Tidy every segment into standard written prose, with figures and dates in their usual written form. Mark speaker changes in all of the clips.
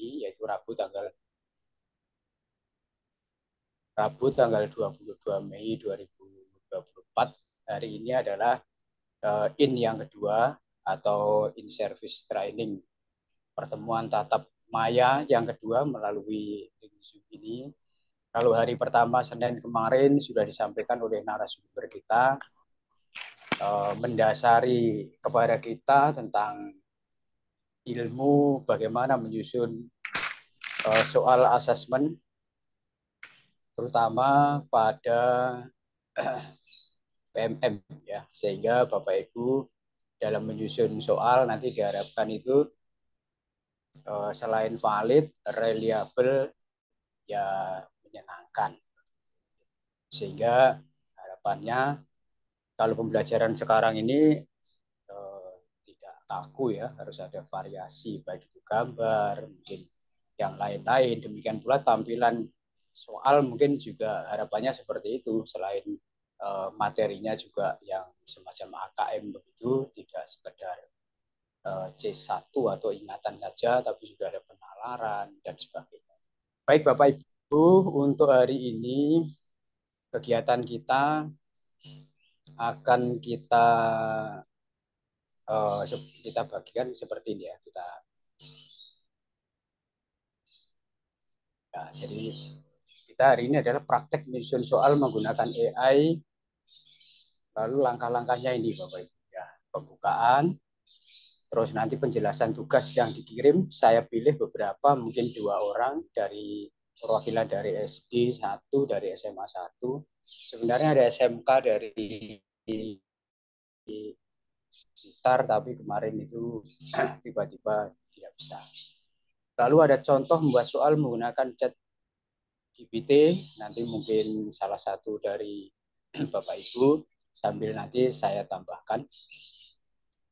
Speaker 1: ini, yaitu Rabu tanggal 22 Mei 2024. Hari ini adalah in yang kedua atau in service training, pertemuan tatap maya yang kedua melalui Zoom ini. Kalau hari pertama Senin kemarin sudah disampaikan oleh narasumber kita, mendasari kepada kita tentang ilmu bagaimana menyusun soal asesmen, terutama pada PMM ya, sehingga Bapak Ibu dalam menyusun soal nanti diharapkan itu selain valid, reliable, ya menyenangkan. Sehingga harapannya kalau pembelajaran sekarang ini tidak kaku ya, harus ada variasi baik itu gambar, mungkin yang lain-lain. Demikian pula tampilan soal mungkin juga harapannya seperti itu, selain materinya juga yang semacam AKM begitu, tidak sekedar C1 atau ingatan saja, tapi juga ada penalaran dan sebagainya. Baik Bapak Ibu, untuk hari ini kegiatan kita akan kita bagikan seperti ini ya. Jadi kita hari ini adalah praktek menyusun soal menggunakan AI. Lalu langkah-langkahnya ini Bapak Ibu ya, pembukaan, terus nanti penjelasan tugas yang dikirim, saya pilih beberapa, mungkin 2 orang dari perwakilan dari SD 1, dari SMA 1. Sebenarnya ada SMK dari Blitar, tapi kemarin itu tiba-tiba tidak bisa. Lalu ada contoh membuat soal menggunakan chat GPT, nanti mungkin salah satu dari Bapak Ibu, sambil nanti saya tambahkan.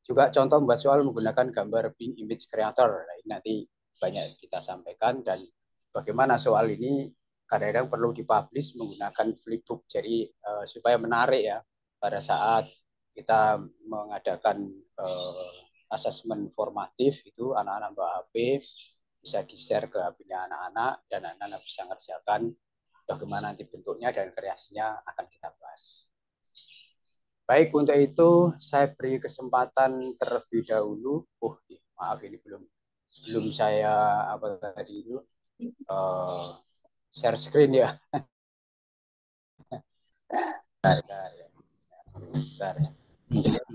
Speaker 1: Juga contoh membuat soal menggunakan gambar Bing Image Creator. Nah, ini nanti banyak kita sampaikan, dan bagaimana soal ini kadang-kadang perlu dipublish menggunakan flipbook, jadi supaya menarik ya pada saat kita mengadakan asesmen formatif itu, anak-anak bawa HP bisa di-share ke HP-nya anak-anak, dan anak-anak bisa ngerjakan. Bagaimana nanti bentuknya dan kreasinya akan kita bahas. Baik, untuk itu saya beri kesempatan terlebih dahulu. Maaf ini belum saya tadi itu share screen ya. Bentar.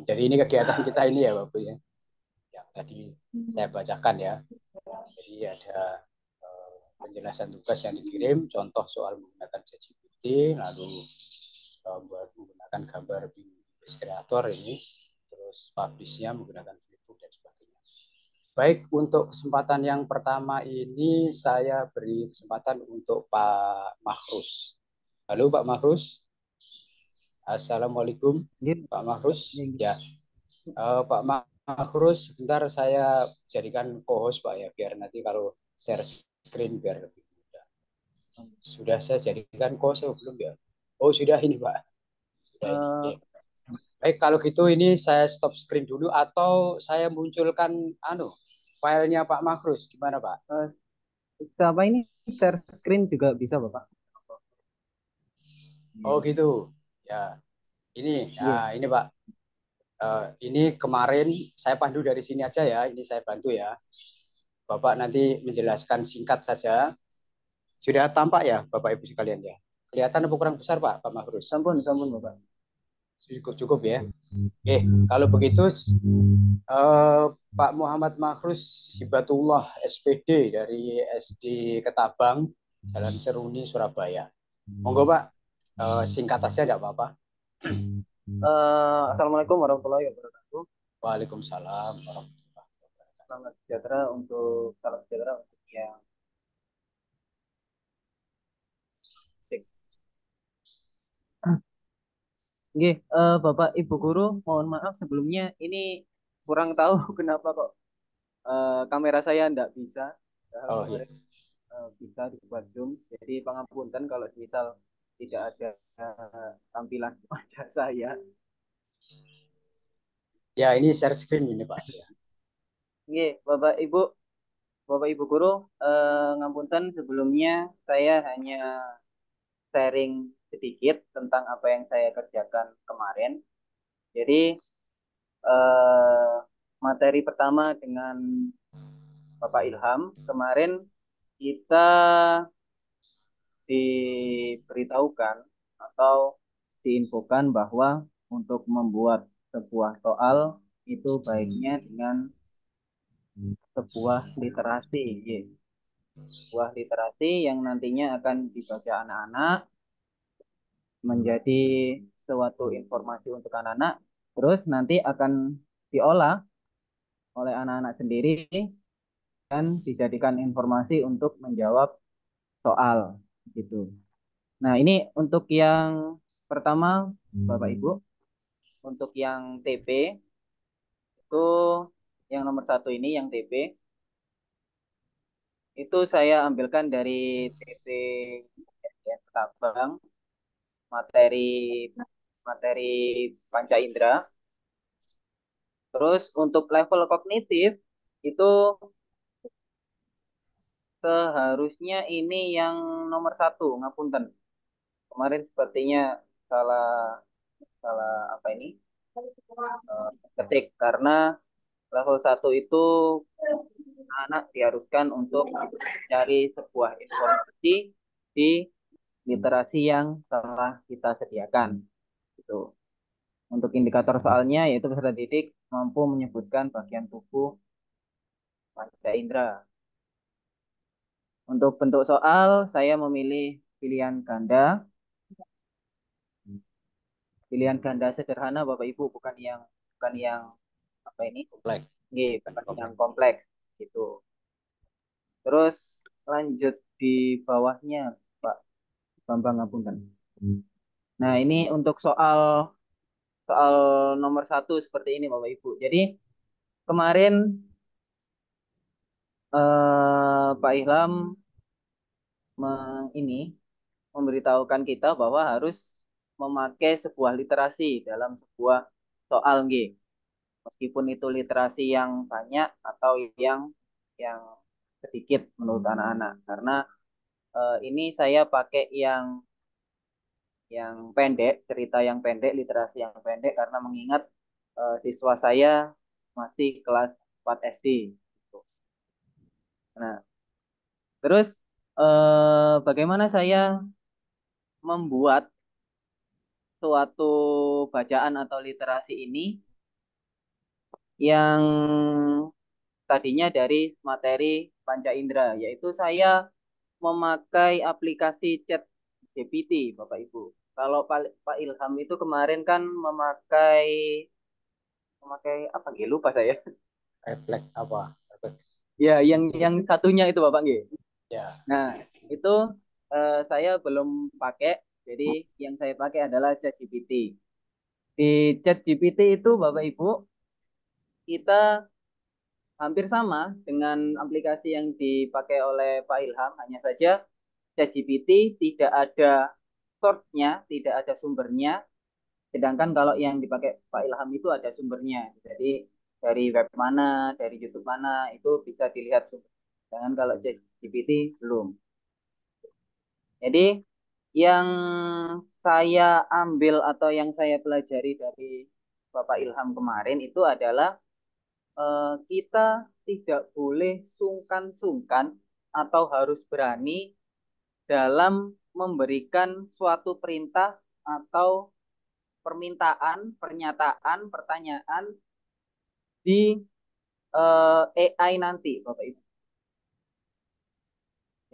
Speaker 1: Jadi ini kegiatan kita ini ya Bapak ya, yang tadi saya bacakan ya. Jadi ada penjelasan tugas yang dikirim, contoh soal menggunakan ChatGPT, lalu menggunakan gambar Bing Creator ini, terus publish-nya menggunakan flipbook dan sebagainya. Baik, untuk kesempatan yang pertama ini saya beri kesempatan untuk Pak Mahrus. Halo Pak Mahrus. Assalamualaikum Pak Mahrus. Ya, Pak Mahrus, sebentar saya jadikan co-host Pak ya, biar nanti kalau share screen biar lebih mudah. Sudah saya jadikan co-host belum ya? Oh sudah ini Pak. Sudah ini. Baik, kalau gitu ini saya stop screen dulu atau saya munculkan filenya Pak Mahrus, gimana Pak?
Speaker 2: Apa ini share screen juga bisa Bapak?
Speaker 1: Oh gitu. Ya, ini Pak. Ini kemarin saya pandu dari sini aja ya. Ini saya bantu ya. Bapak nanti menjelaskan singkat saja. Sudah tampak ya Bapak Ibu sekalian ya? Kelihatan apa kurang besar Pak Mahrus?
Speaker 2: Sampun Bapak.
Speaker 1: Cukup ya. Oke, kalau begitu Pak Muhammad Mahrus Hibatullah SPD dari SD Ketabang, Jalan Seruni, Surabaya. Monggo Pak, singkat aja tidak apa-apa.
Speaker 2: Assalamualaikum warahmatullahi wabarakatuh.
Speaker 1: Waalaikumsalam warahmatullahi wabarakatuh.
Speaker 2: Salam sejahtera untuk yang Bapak Ibu Guru, mohon maaf sebelumnya ini kurang tahu kenapa kok kamera saya tidak bisa. Kemarin bisa dibuat Zoom. Jadi pangapunten kalau misal tidak ada tampilan wajah saya.
Speaker 1: Ya, ini share screen ini Pak. Ya.
Speaker 2: Bapak Ibu, Bapak Ibu Guru, ngapunten sebelumnya saya hanya sharing sedikit tentang apa yang saya kerjakan kemarin. Jadi eh, materi pertama dengan Bapak Ilham kemarin kita diberitahukan atau diinfokan bahwa untuk membuat sebuah soal itu baiknya dengan sebuah literasi, ya. Sebuah literasi yang nantinya akan dibaca anak-anak menjadi suatu informasi untuk anak-anak, terus nanti akan diolah oleh anak-anak sendiri dan dijadikan informasi untuk menjawab soal gitu. Nah, ini untuk yang pertama, Bapak Ibu, untuk yang TP itu yang nomor satu ini yang TP itu saya ambilkan dari TP Tabang materi materi panca indera. Terus untuk level kognitif itu seharusnya ini yang nomor satu, ngapunten. Kemarin sepertinya salah salah apa ini ketik karena level satu itu anak diharuskan untuk cari sebuah informasi di literasi yang telah kita sediakan. Gitu. Untuk indikator soalnya yaitu peserta didik mampu menyebutkan bagian tubuh panca indera. Untuk bentuk soal saya memilih pilihan ganda. Pilihan ganda sederhana Bapak Ibu, bukan yang apa ini?
Speaker 1: Kompleks.
Speaker 2: Nggih, bukan yang kompleks gitu. Terus lanjut di bawahnya Pak Bambang Ngapunten. Nah, ini untuk soal soal nomor satu seperti ini Bapak Ibu. Jadi kemarin Pak Ilham ini memberitahukan kita bahwa harus memakai sebuah literasi dalam sebuah soal G. Meskipun itu literasi yang banyak atau yang sedikit menurut anak-anak. Karena ini saya pakai yang pendek, cerita yang pendek, literasi yang pendek karena mengingat siswa saya masih kelas 4 SD. Nah, terus bagaimana saya membuat suatu bacaan atau literasi ini yang tadinya dari materi panca indera, yaitu saya memakai aplikasi chat GPT, Bapak Ibu. Kalau Pak Ilham itu kemarin kan memakai memakai apa gitu lupa saya.
Speaker 1: Refleks apa? Refleks
Speaker 2: Ya,
Speaker 1: positif.
Speaker 2: yang satunya itu Bapak G.
Speaker 1: Ya.
Speaker 2: Nah, itu saya belum pakai. Jadi yang saya pakai adalah ChatGPT. Di ChatGPT itu Bapak Ibu, kita hampir sama dengan aplikasi yang dipakai oleh Pak Ilham, hanya saja ChatGPT tidak ada source-nya, tidak ada sumbernya. Sedangkan kalau yang dipakai Pak Ilham itu ada sumbernya. Jadi dari web mana, dari YouTube mana, itu bisa dilihat sumber. Sedangkan kalau ChatGPT belum. Jadi yang saya ambil atau yang saya pelajari dari Bapak Ilham kemarin itu adalah kita tidak boleh sungkan-sungkan atau harus berani dalam memberikan suatu perintah atau permintaan, pernyataan, pertanyaan di AI nanti, Bapak Ibu.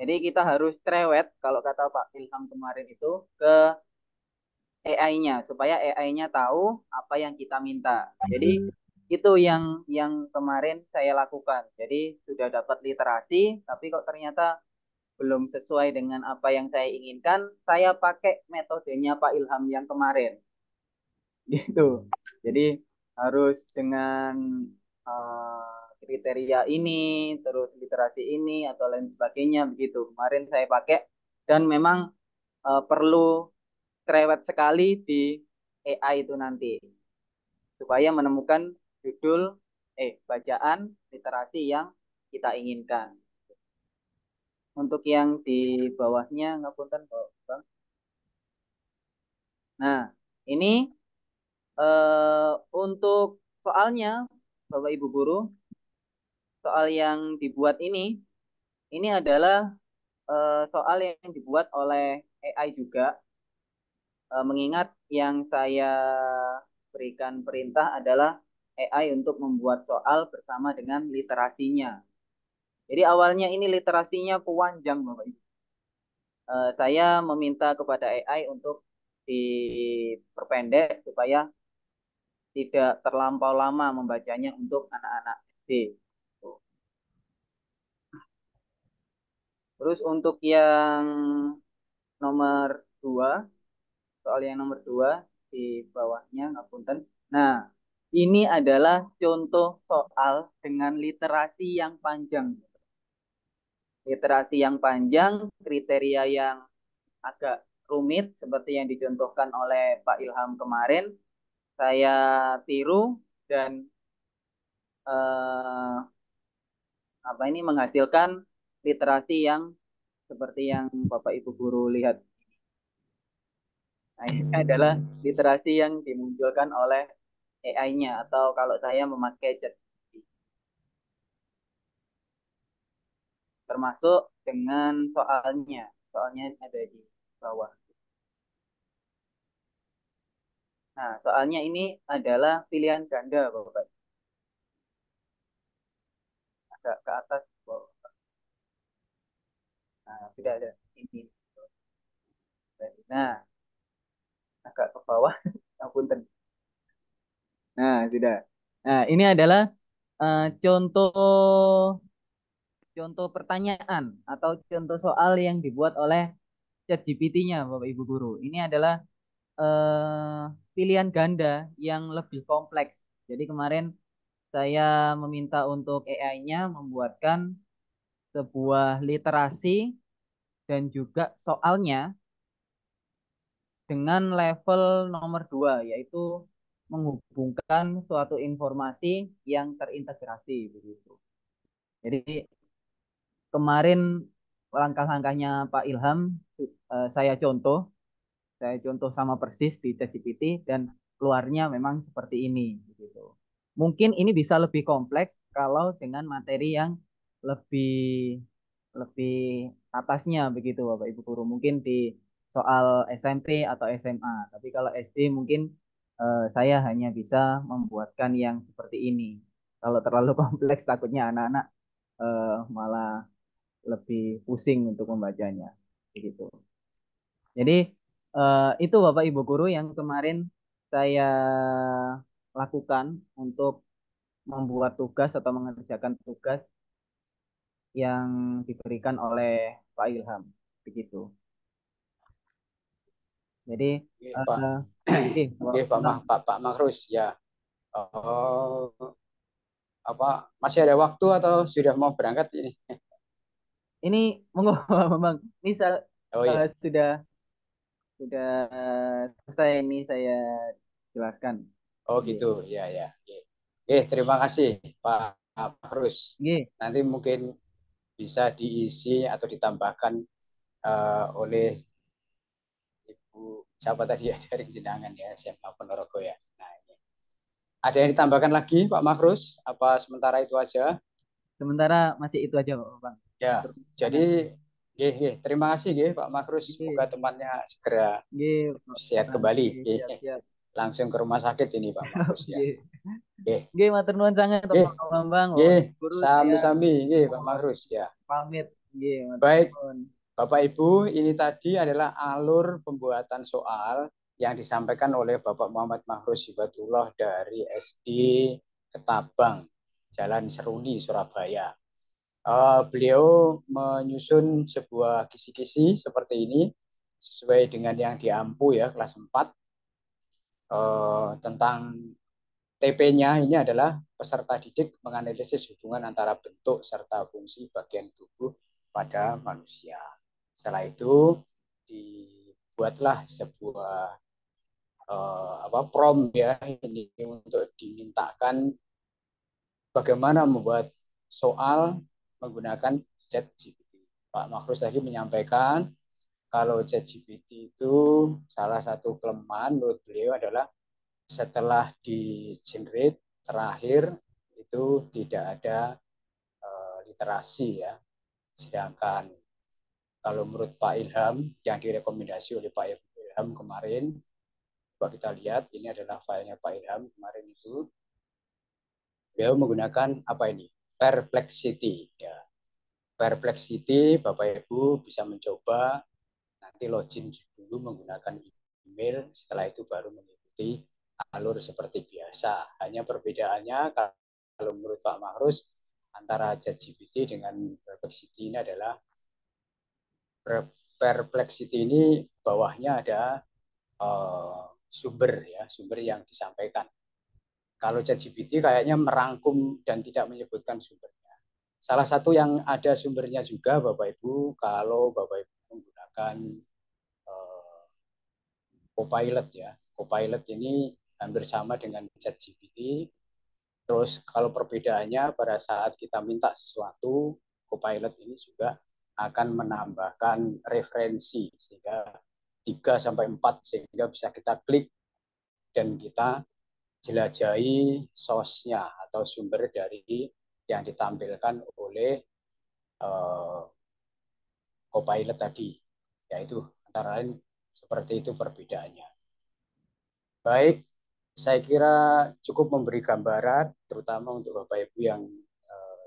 Speaker 2: Jadi kita harus cerewet, kalau kata Pak Ilham kemarin itu, ke AI-nya supaya AI-nya tahu apa yang kita minta. Jadi itu yang kemarin saya lakukan. Jadi sudah dapat literasi, tapi kok ternyata belum sesuai dengan apa yang saya inginkan, saya pakai metodenya Pak Ilham yang kemarin. Gitu. Jadi harus dengan kriteria ini, terus literasi ini atau lain sebagainya begitu. Kemarin saya pakai dan memang perlu cerewet sekali di AI itu nanti supaya menemukan judul bacaan literasi yang kita inginkan. Untuk yang di bawahnya ngapunten Bang. Nah, ini untuk soalnya Bapak Ibu guru, soal yang dibuat ini adalah soal yang dibuat oleh AI juga. Mengingat yang saya berikan perintah adalah AI untuk membuat soal bersama dengan literasinya. Jadi awalnya ini literasinya panjang Bapak Ibu. Saya meminta kepada AI untuk diperpendek supaya tidak terlampau lama membacanya untuk anak-anak SD. Terus untuk yang nomor 2, soal yang nomor 2 di bawahnya, ngapunten. Nah, ini adalah contoh soal dengan literasi yang panjang. Literasi yang panjang, kriteria yang agak rumit seperti yang dicontohkan oleh Pak Ilham kemarin. Saya tiru dan eh, apa ini menghasilkan literasi yang seperti yang Bapak Ibu guru lihat. Nah, ini adalah literasi yang dimunculkan oleh AI-nya atau kalau saya memakai chat termasuk dengan soalnya. Soalnya ada di bawah. Nah, soalnya ini adalah pilihan ganda, Bapak. Agak ke atas, Bapak. Nah, tidak ada ini. Nah, agak ke bawah. Apunten. Nah, sudah. Nah, ini adalah contoh contoh pertanyaan atau contoh soal yang dibuat oleh ChatGPT-nya, Bapak Ibu guru. Ini adalah pilihan ganda yang lebih kompleks. Jadi kemarin saya meminta untuk AI-nya membuatkan sebuah literasi dan juga soalnya dengan level nomor 2, yaitu menghubungkan suatu informasi yang terintegrasi begitu. Jadi kemarin langkah-langkahnya Pak Ilham saya contoh sama persis di ChatGPT dan keluarnya memang seperti ini gitu. Mungkin ini bisa lebih kompleks kalau dengan materi yang lebih lebih atasnya begitu Bapak Ibu guru. Mungkin di soal SMP atau SMA. Tapi kalau SD mungkin saya hanya bisa membuatkan yang seperti ini. Kalau terlalu kompleks takutnya anak-anak malah lebih pusing untuk membacanya begitu. Jadi itu Bapak Ibu guru yang kemarin saya lakukan untuk membuat tugas atau mengerjakan tugas yang diberikan oleh Pak Ilham begitu. Jadi
Speaker 1: Oke, Pak.
Speaker 2: oke,
Speaker 1: Oke, Pak Makrus ya. Oh, masih ada waktu atau sudah mau berangkat ini?
Speaker 2: ini monggo Bang. Ini
Speaker 1: Oh iya.
Speaker 2: sudah selesai ini saya jelaskan.
Speaker 1: Oh
Speaker 2: Oke.
Speaker 1: gitu. Ya ya. Oke. Oke, terima kasih Pak Makrus.
Speaker 2: Oke.
Speaker 1: Nanti mungkin bisa diisi atau ditambahkan oleh Ibu siapa tadi ya dari Jenangan ya, SMA Ponorogo ya. Nah, ini. Ada yang ditambahkan lagi Pak Makrus? Apa sementara itu aja?
Speaker 2: Sementara masih itu aja Bang.
Speaker 1: Ya. Jadi
Speaker 2: Sangat.
Speaker 1: terima kasih Pak Makrus. Semoga
Speaker 2: Oke.
Speaker 1: temannya segera
Speaker 2: Oke,
Speaker 1: sehat
Speaker 2: Bang.
Speaker 1: kembali.
Speaker 2: Oke, siap-siap.
Speaker 1: Langsung ke rumah sakit ini Pak Makrus ya.
Speaker 2: Oke.
Speaker 1: Oke.
Speaker 2: Oke, matur nuwun sangat
Speaker 1: Oke.
Speaker 2: Bapak Bambang.
Speaker 1: Oke.
Speaker 2: Bapak Guru saya
Speaker 1: Sami-sami Pak
Speaker 2: mohon
Speaker 1: Makrus ya.
Speaker 2: pamit. Oke, matur
Speaker 1: Baik,
Speaker 2: nuwun.
Speaker 1: Bapak Ibu, ini tadi adalah alur pembuatan soal yang disampaikan oleh Bapak Muhammad Mahrus Hibatullah dari SD Ketabang, Jalan Seruni, Surabaya. Beliau menyusun sebuah kisi-kisi seperti ini sesuai dengan yang di Ampu ya, kelas 4 tentang TP-nya ini adalah peserta didik menganalisis hubungan antara bentuk serta fungsi bagian tubuh pada manusia. Setelah itu dibuatlah sebuah prompt ya ini untuk dimintakan bagaimana membuat soal menggunakan ChatGPT. Pak Makhrus tadi menyampaikan kalau ChatGPT itu salah satu kelemahan menurut beliau adalah setelah di generate terakhir itu tidak ada literasi ya. Sedangkan kalau menurut Pak Ilham yang direkomendasi oleh Pak Ilham kemarin, coba kita lihat ini adalah filenya Pak Ilham kemarin itu, beliau menggunakan apa ini? Perplexity ya. Perplexity Bapak Ibu bisa mencoba nanti login dulu menggunakan email, setelah itu baru mengikuti alur seperti biasa. Hanya perbedaannya kalau menurut Pak Mahrus antara ChatGPT dengan Perplexity ini adalah Perplexity ini bawahnya ada sumber ya, sumber yang disampaikan. Kalau ChatGPT kayaknya merangkum dan tidak menyebutkan sumbernya. Salah satu yang ada sumbernya juga Bapak Ibu, kalau Bapak Ibu menggunakan Copilot ya. Copilot ini hampir sama dengan ChatGPT. Terus kalau perbedaannya pada saat kita minta sesuatu, Copilot ini juga akan menambahkan referensi sehingga 3 sampai 4 sehingga bisa kita klik dan kita jelajahi source-nya atau sumber dari yang ditampilkan oleh Copilot tadi. Yaitu antara lain seperti itu perbedaannya. Baik, saya kira cukup memberi gambaran, terutama untuk Bapak Ibu yang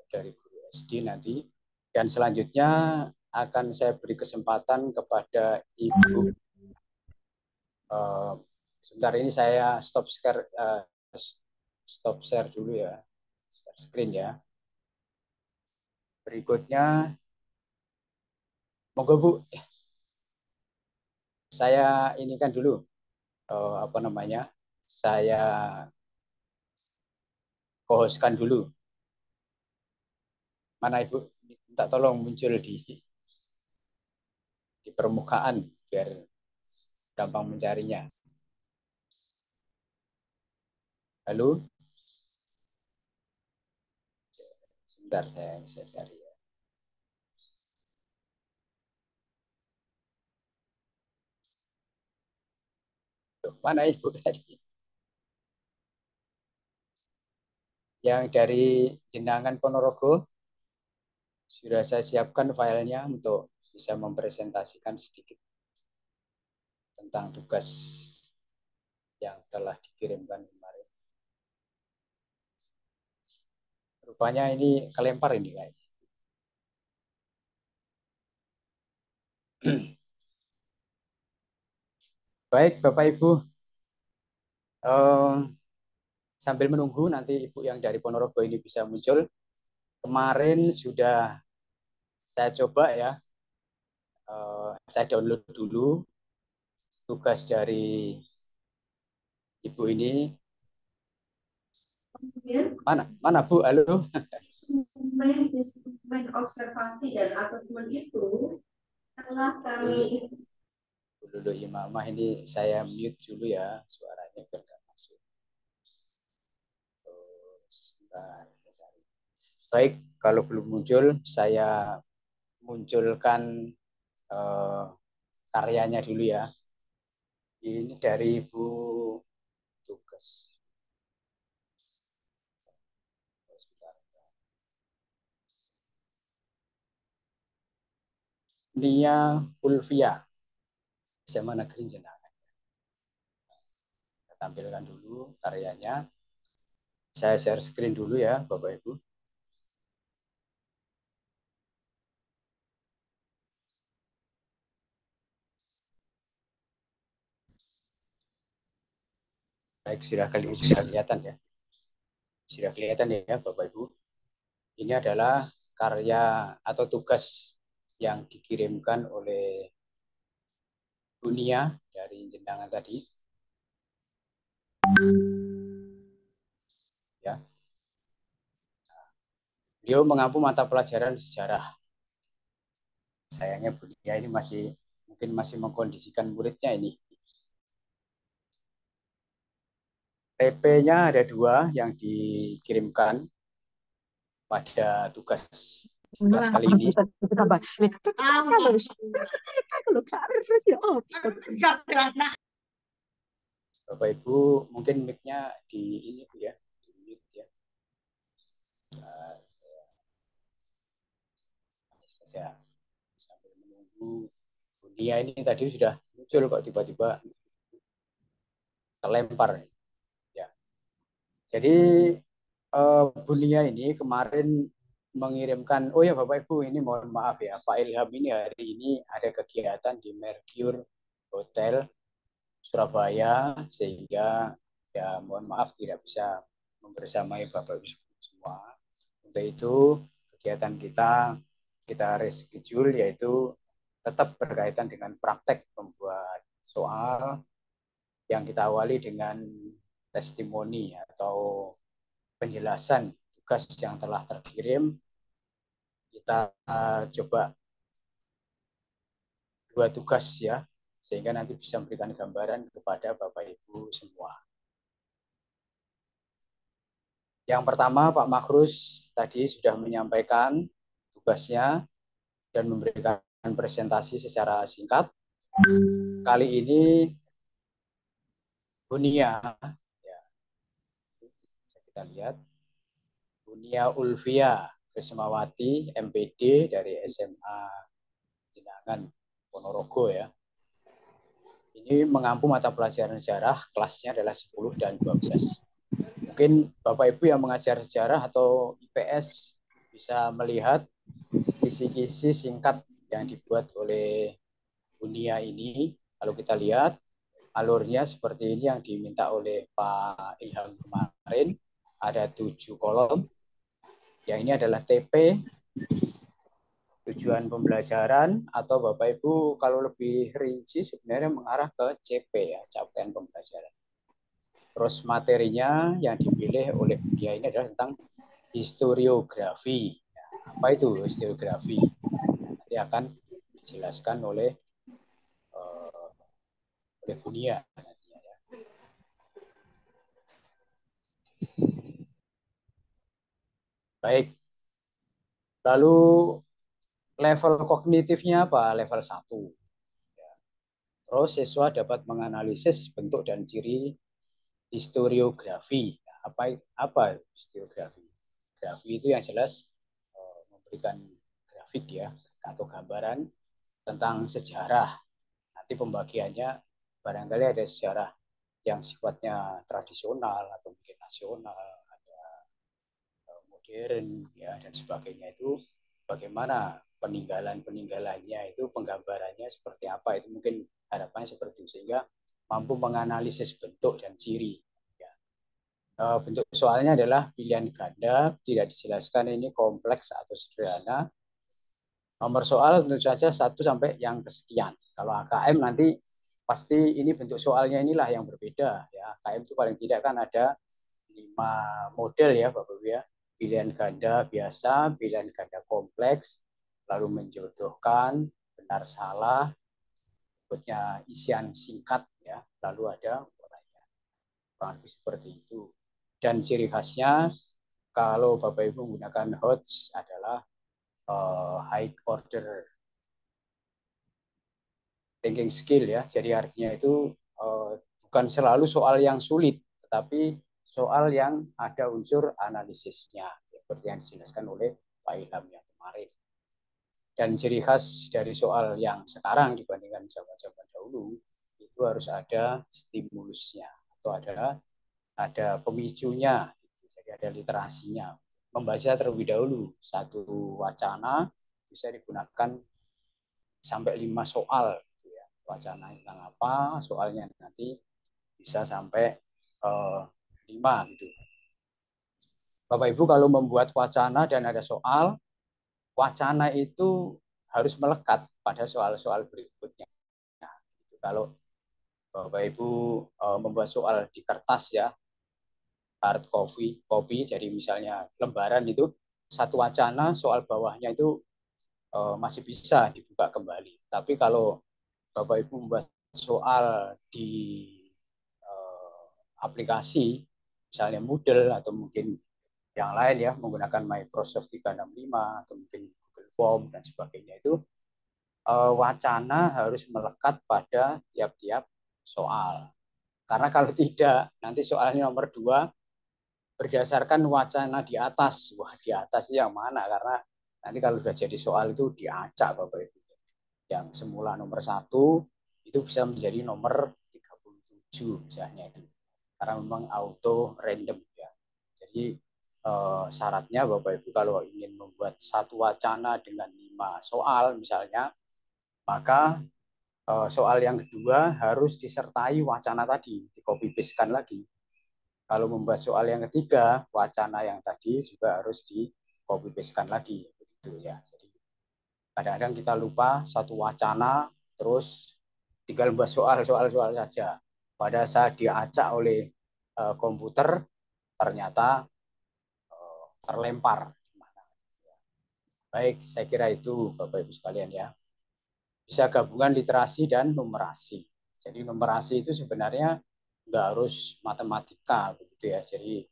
Speaker 1: dari guru SD nanti. Dan selanjutnya akan saya beri kesempatan kepada Ibu. Sebentar ini saya stop share dulu ya, share screen ya. Berikutnya, monggo Bu, saya ini kan dulu apa namanya, saya co-hostkan dulu. Mana Ibu? Minta tolong muncul di permukaan biar gampang mencarinya. Halo? Sebentar saya cari ya. Loh, mana Ibu tadi? Yang dari Jenangan Ponorogo sudah saya siapkan filenya untuk bisa mempresentasikan sedikit tentang tugas yang telah dikirimkan kemarin. Rupanya ini kelempar ini kayaknya. Baik Bapak Ibu, sambil menunggu nanti Ibu yang dari Ponorogo ini bisa muncul. Kemarin sudah saya coba ya, saya download dulu tugas dari Ibu ini. Mana mana Bu, halo.
Speaker 3: Instrumen observasi dan asesmen itu telah kami
Speaker 1: dulu Imamah ini saya mute dulu ya suaranya biar nggak masuk. Baik, kalau belum muncul saya munculkan karyanya dulu ya. Ini dari Ibu tugas. Nia Ulfia, SMA Negeri Jenangan. Kita tampilkan dulu karyanya. Saya share screen dulu ya, Bapak Ibu. Baik, sudah kelihatan ya. Sudah kelihatan ya, Bapak Ibu. Ini adalah karya atau tugas yang dikirimkan oleh Dunia dari Jendangan tadi. Ya. Beliau mengampu mata pelajaran sejarah. Sayangnya Dunia ini mungkin masih mengkondisikan muridnya ini. TP-nya ada 2 yang dikirimkan pada tugas kali ini. Bapak Ibu mungkin mic-nya di ini Bu ya, di mute ya. Saya sambil menunggu dunia ini tadi sudah muncul kok tiba-tiba terlempar ya. Jadi Bunia ini kemarin mengirimkan, oh ya Bapak Ibu ini mohon maaf ya, Pak Ilham ini hari ini ada kegiatan di Mercure Hotel Surabaya sehingga ya mohon maaf tidak bisa membersamai Bapak Ibu semua. Untuk itu kegiatan kita reschedule yaitu tetap berkaitan dengan praktek membuat soal yang kita awali dengan testimoni atau penjelasan tugas yang telah terkirim. Kita coba 2 tugas ya, sehingga nanti bisa memberikan gambaran kepada Bapak Ibu semua. Yang pertama, Pak Makrus tadi sudah menyampaikan tugasnya dan memberikan presentasi secara singkat. Kali ini Bunia, ya, kita lihat, Bunia Ulvia Krismawati, MPD dari SMA Jenangan Ponorogo ya. Ini mengampu mata pelajaran sejarah, kelasnya adalah 10 dan 12. Mungkin Bapak Ibu yang mengajar sejarah atau IPS bisa melihat kisi-kisi singkat yang dibuat oleh Bunia ini. Kalau kita lihat alurnya seperti ini yang diminta oleh Pak Ilham kemarin. Ada 7 kolom. Yang ini adalah TP, tujuan pembelajaran, atau Bapak Ibu kalau lebih rinci sebenarnya mengarah ke CP ya, capaian pembelajaran. Terus materinya yang dipilih oleh Bunia ini adalah tentang historiografi. Ya, apa itu historiografi? Nanti akan dijelaskan oleh Bunia nantinya ya. Baik. Lalu level kognitifnya apa? Level 1. Ya. Terus siswa dapat menganalisis bentuk dan ciri historiografi. Nah, apa historiografi? Grafi itu yang jelas memberikan grafik ya atau gambaran tentang sejarah. Nanti pembagiannya barangkali ada sejarah yang sifatnya tradisional atau mungkin nasional, ada modern ya dan sebagainya. Itu bagaimana peninggalannya itu penggambarannya seperti apa, itu mungkin harapannya seperti itu sehingga mampu menganalisis bentuk dan ciri ya. Bentuk soalnya adalah pilihan ganda, tidak dijelaskan ini kompleks atau sederhana. Nomor soal tentu saja 1 sampai yang kesekian. Kalau AKM nanti pasti ini bentuk soalnya inilah yang berbeda ya. AKM itu paling tidak kan ada 5 model ya Bapak Ibu ya. Pilihan ganda biasa, pilihan ganda kompleks, lalu menjodohkan, benar salah, berikutnya isian singkat ya, lalu ada uraian. Kurang lebih seperti itu. Dan ciri khasnya kalau Bapak Ibu menggunakan HOTS adalah high order thinking skill ya. Jadi artinya itu bukan selalu soal yang sulit, tetapi soal yang ada unsur analisisnya, seperti yang dijelaskan oleh Pak Ilham yang kemarin. Dan ciri khas dari soal yang sekarang dibandingkan zaman-zaman dahulu, itu harus ada stimulusnya atau ada pemicunya, jadi ada literasinya. Membaca terlebih dahulu satu wacana bisa digunakan sampai 5 soal gitu ya. Wacana tentang apa, soalnya nanti bisa sampai 5 gitu. Bapak Ibu kalau membuat wacana dan ada soal, wacana itu harus melekat pada soal-soal berikutnya. Nah, gitu. Kalau Bapak Ibu membuat soal di kertas ya, hard copy, jadi misalnya lembaran itu satu wacana, soal bawahnya itu masih bisa dibuka kembali. Tapi kalau Bapak Ibu membuat soal di aplikasi, misalnya Moodle atau mungkin yang lain ya, menggunakan Microsoft 365 atau mungkin form dan sebagainya itu wacana harus melekat pada tiap-tiap soal. Karena kalau tidak, nanti soalnya nomor 2 berdasarkan wacana di atas. Wah, di atas yang mana? Karena nanti kalau sudah jadi soal itu diacak Bapak Ibu. Yang semula nomor 1 itu bisa menjadi nomor 37 misalnya itu. Karena memang auto random ya. Jadi syaratnya Bapak Ibu kalau ingin membuat satu wacana dengan 5 soal misalnya, maka soal yang kedua harus disertai wacana tadi, di copy paste-kan lagi. Kalau membuat soal yang ketiga, wacana yang tadi juga harus di copy paste-kan lagi, begitu ya. Jadi kadang-kadang kita lupa satu wacana, terus tinggal membuat soal saja. Pada saat diacak oleh komputer, ternyata terlempar. Baik, saya kira itu Bapak Ibu sekalian ya. Bisa gabungan literasi dan numerasi. Jadi numerasi itu sebenarnya nggak harus matematika begitu ya. Jadi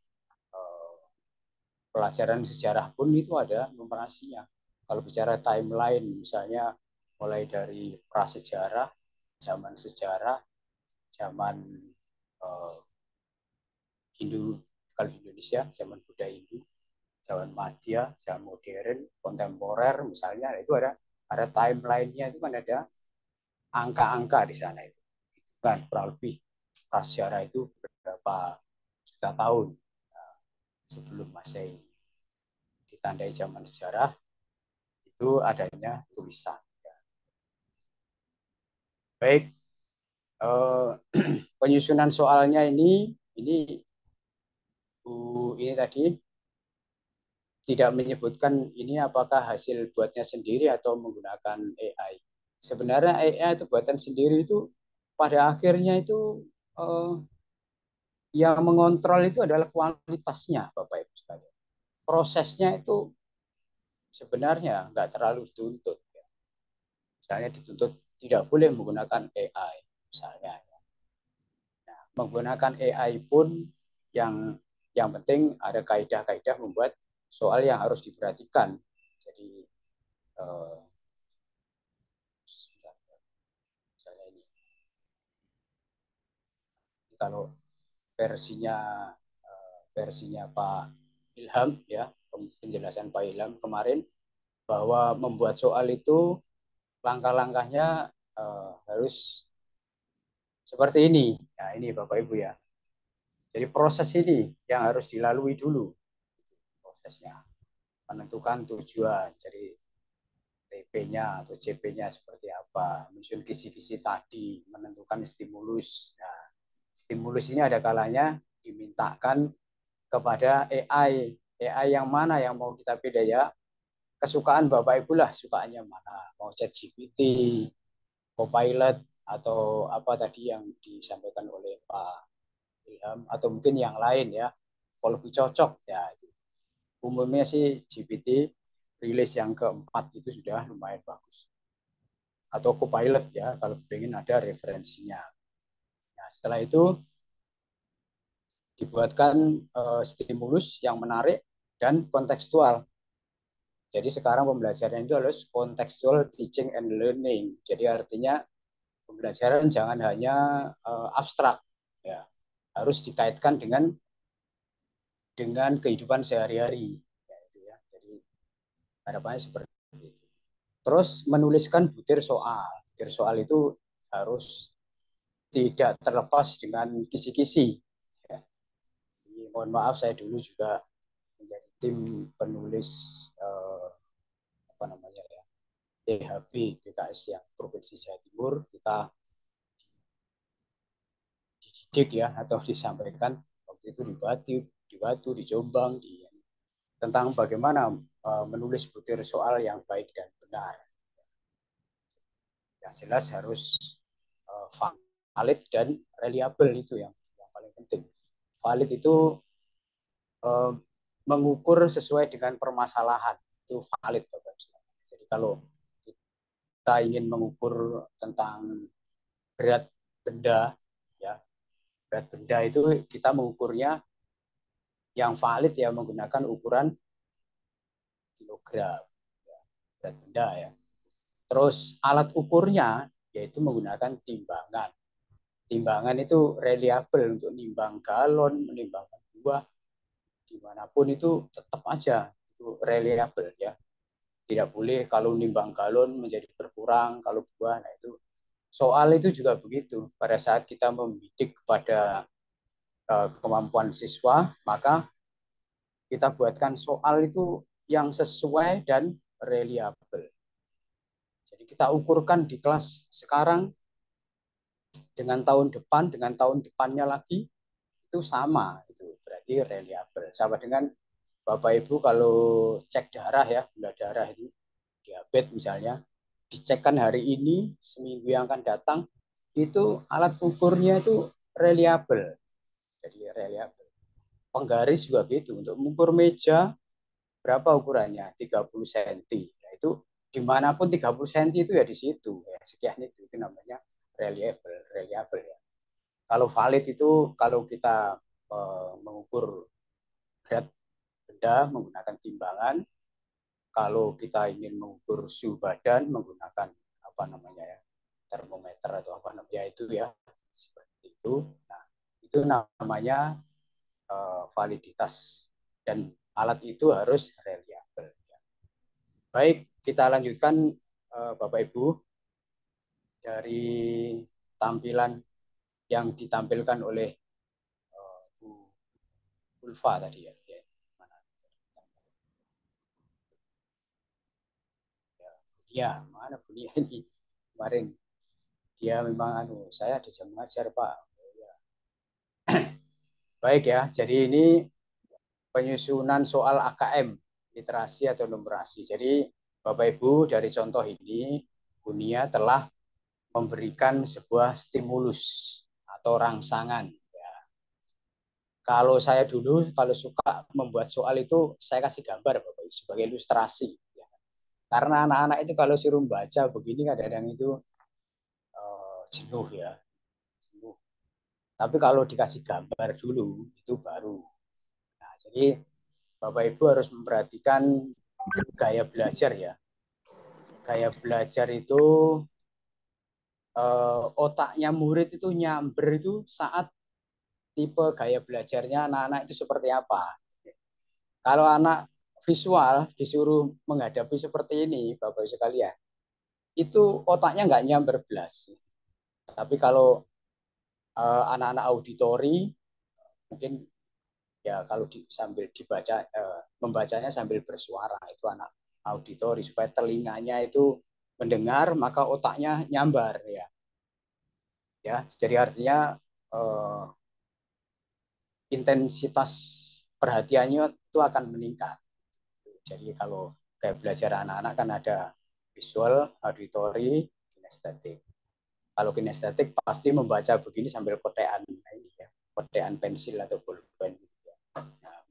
Speaker 1: pelajaran sejarah pun itu ada numerasinya. Kalau bicara timeline misalnya mulai dari prasejarah, zaman sejarah, zaman Hindu, kalau di Indonesia zaman Buddha Hindu, zaman Madya, zaman modern, kontemporer misalnya itu ada timelinenya itu kan ada angka-angka di sana itu kan kurang lebih prasejarah itu berapa juta tahun sebelum Masehi. Ditandai zaman sejarah itu adanya tulisan. Baik, penyusunan soalnya ini tadi tidak menyebutkan ini apakah hasil buatnya sendiri atau menggunakan AI. Sebenarnya AI itu buatan sendiri itu pada akhirnya itu yang mengontrol itu adalah kualitasnya, Bapak Ibu sekalian. Prosesnya itu sebenarnya nggak terlalu dituntut. Misalnya dituntut tidak boleh menggunakan AI, misalnya. Nah, menggunakan AI pun yang penting ada kaidah-kaidah membuat soal yang harus diperhatikan. Jadi misalnya ini kalau versinya Pak Ilham ya, penjelasan Pak Ilham kemarin bahwa membuat soal itu langkah-langkahnya harus seperti ini. Nah, ini Bapak Ibu ya. Jadi proses ini yang harus dilalui dulu prosesnya. Menentukan tujuan, jadi TP-nya atau CP-nya seperti apa, menyusun kisi-kisi tadi, menentukan stimulus. Nah, stimulus ini ada kalanya dimintakan kepada AI. AI yang mana yang mau kita pilih ya? Kesukaan Bapak Ibu lah, sukaannya mana? Mau ChatGPT, Copilot, atau apa tadi yang disampaikan oleh Pak Ilham, atau mungkin yang lain ya. Kalau lebih cocok ya itu. Umumnya sih GPT rilis yang keempat itu sudah lumayan bagus. Atau Copilot ya, kalau ingin ada referensinya. Nah, setelah itu dibuatkan stimulus yang menarik dan kontekstual. Jadi sekarang pembelajaran itu harus contextual teaching and learning. Jadi artinya pembelajaran jangan hanya abstrak, ya harus dikaitkan dengan kehidupan sehari-hari. Ya, itu ya. Jadi harapannya seperti itu. Terus menuliskan butir soal. Butir soal itu harus tidak terlepas dengan kisi-kisi. Ya. Jadi, mohon maaf saya dulu juga menjadi tim penulis apa namanya ya THB BKS yang Provinsi Jawa Timur. Kita dididik ya atau disampaikan waktu itu di Batu, di Jombang, tentang bagaimana menulis butir soal yang baik dan benar. Yang jelas harus valid dan reliable itu yang paling penting. Valid itu mengukur sesuai dengan permasalahan itu valid, Bapak. Jadi kalau kita ingin mengukur tentang berat benda, ya berat benda itu kita mengukurnya yang valid ya menggunakan ukuran kilogram. Ya. berat benda ya. Terus alat ukurnya yaitu menggunakan timbangan. Timbangan itu reliable untuk nimbang galon, menimbang buah, dimanapun itu tetap aja itu reliable ya. Tidak boleh kalau nimbang galon menjadi berkurang, kalau buah, nah itu soal itu juga begitu. Pada saat kita membidik kepada kemampuan siswa, maka kita buatkan soal itu yang sesuai dan reliable. Jadi kita ukurkan di kelas sekarang dengan tahun depan, dengan tahun depannya lagi, itu sama. Itu berarti reliable. Sama dengan Bapak Ibu kalau cek darah ya, gula darah itu, diabetes misalnya, dicekkan hari ini, seminggu yang akan datang, itu alat ukurnya itu reliable. Jadi reliable. Penggaris juga gitu, untuk mengukur meja, berapa ukurannya? 30 cm. Nah, itu dimanapun 30 cm itu ya di situ. Ya, sekian itu namanya reliable ya. Kalau valid itu kalau kita mengukur berat benda menggunakan timbangan, kalau kita ingin mengukur suhu badan menggunakan apa namanya ya, termometer atau apa namanya itu ya, seperti itu. Nah, itu namanya validitas dan alat itu harus reliable. Baik, kita lanjutkan Bapak Ibu dari tampilan yang ditampilkan oleh Bu Ulfa tadi ya. Ya, mana Bunia ini kemarin dia memang saya ada jam mengajar Pak. Ya. Baik ya, jadi ini penyusunan soal AKM literasi atau numerasi. Jadi Bapak Ibu dari contoh ini Bunia telah memberikan sebuah stimulus atau rangsangan. Ya. Kalau saya dulu kalau suka membuat soal itu saya kasih gambar Bapak Ibu sebagai ilustrasi. Ya. Karena anak-anak itu kalau suruh baca begini kadang-kadang itu jenuh ya. Jenuh. Tapi kalau dikasih gambar dulu itu baru. Nah, jadi Bapak Ibu harus memperhatikan gaya belajar ya. Gaya belajar itu otaknya murid itu nyamber itu saat tipe gaya belajarnya anak-anak itu seperti apa. Kalau anak visual disuruh menghadapi seperti ini, Bapak Ibu sekalian, itu otaknya nggak nyamber belas. Tapi kalau anak-anak auditori, mungkin ya kalau sambil dibaca, membacanya sambil bersuara, itu anak auditori, supaya telinganya itu mendengar, maka otaknya nyambar ya. Ya, jadi artinya intensitas perhatiannya itu akan meningkat. Jadi kalau kayak belajar anak-anak kan ada visual, auditory, kinestetik. Kalau kinestetik pasti membaca begini sambil kotean ini ya, kotean pensil atau bolpen. Nah,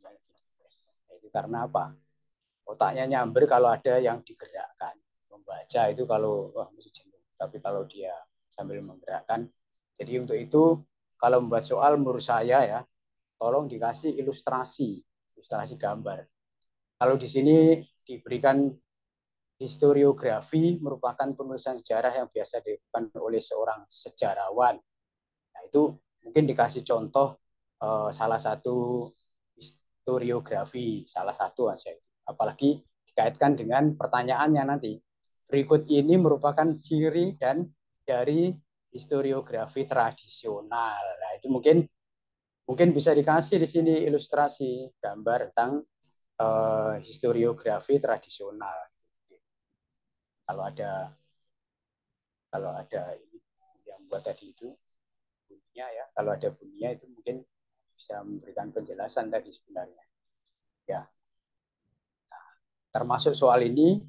Speaker 1: itu karena apa? Otaknya nyamber kalau ada yang digerakkan. Membaca itu kalau mesti jenuh. Tapi kalau dia sambil menggerakkan. Jadi untuk itu kalau membuat soal menurut saya ya, tolong dikasih ilustrasi, ilustrasi gambar. Kalau di sini diberikan historiografi merupakan penulisan sejarah yang biasa dilakukan oleh seorang sejarawan. Nah, itu mungkin dikasih contoh salah satu historiografi, salah satu aja itu. Apalagi dikaitkan dengan pertanyaannya nanti. Berikut ini merupakan ciri dan dari historiografi tradisional. Nah, itu mungkin bisa dikasih di sini ilustrasi gambar tentang historiografi tradisional. Kalau ada yang buat tadi itu bunyinya ya, kalau ada bunyinya itu mungkin bisa memberikan penjelasan tadi sebenarnya. Ya, termasuk soal ini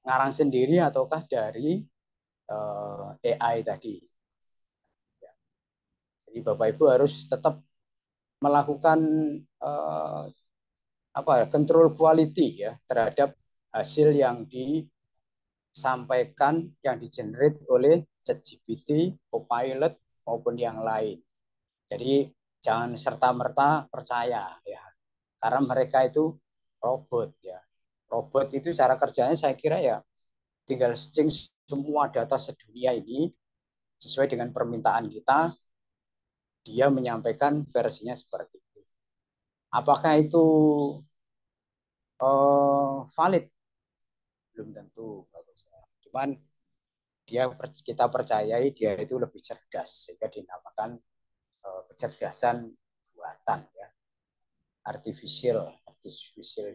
Speaker 1: ngarang sendiri ataukah dari AI tadi. Ya. Jadi Bapak Ibu harus tetap melakukan control quality ya terhadap hasil yang disampaikan, yang digenerate oleh ChatGPT, Copilot maupun yang lain. Jadi jangan serta-merta percaya ya. Karena mereka itu robot ya. Robot itu cara kerjanya saya kira ya tinggal searching semua data sedunia ini sesuai dengan permintaan kita, dia menyampaikan versinya seperti itu. Apakah itu valid? Belum tentu. Cuman kita percayai dia itu lebih cerdas, sehingga dinamakan kecerdasan buatan ya. Artificial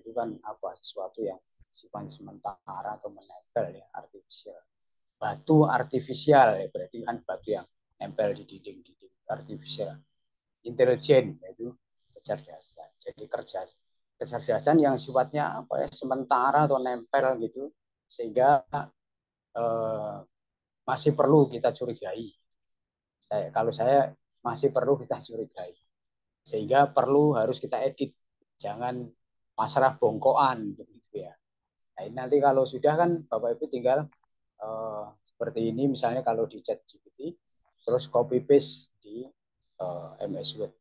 Speaker 1: itu kan apa, sesuatu yang sifat sementara atau menempel ya, artificial. Batu artifisial ya, berarti kan batu yang nempel di dinding artifisial. Intelijen yaitu kecerdasan. Jadi kecerdasan yang sifatnya apa ya, sementara atau nempel gitu, sehingga masih perlu kita curigai. Kalau saya masih perlu kita curigai, sehingga harus kita edit, jangan pasrah bongkoan begitu ya. Nah, ini nanti kalau sudah kan Bapak Ibu tinggal seperti ini, misalnya kalau di ChatGPT terus copy paste di MS Word.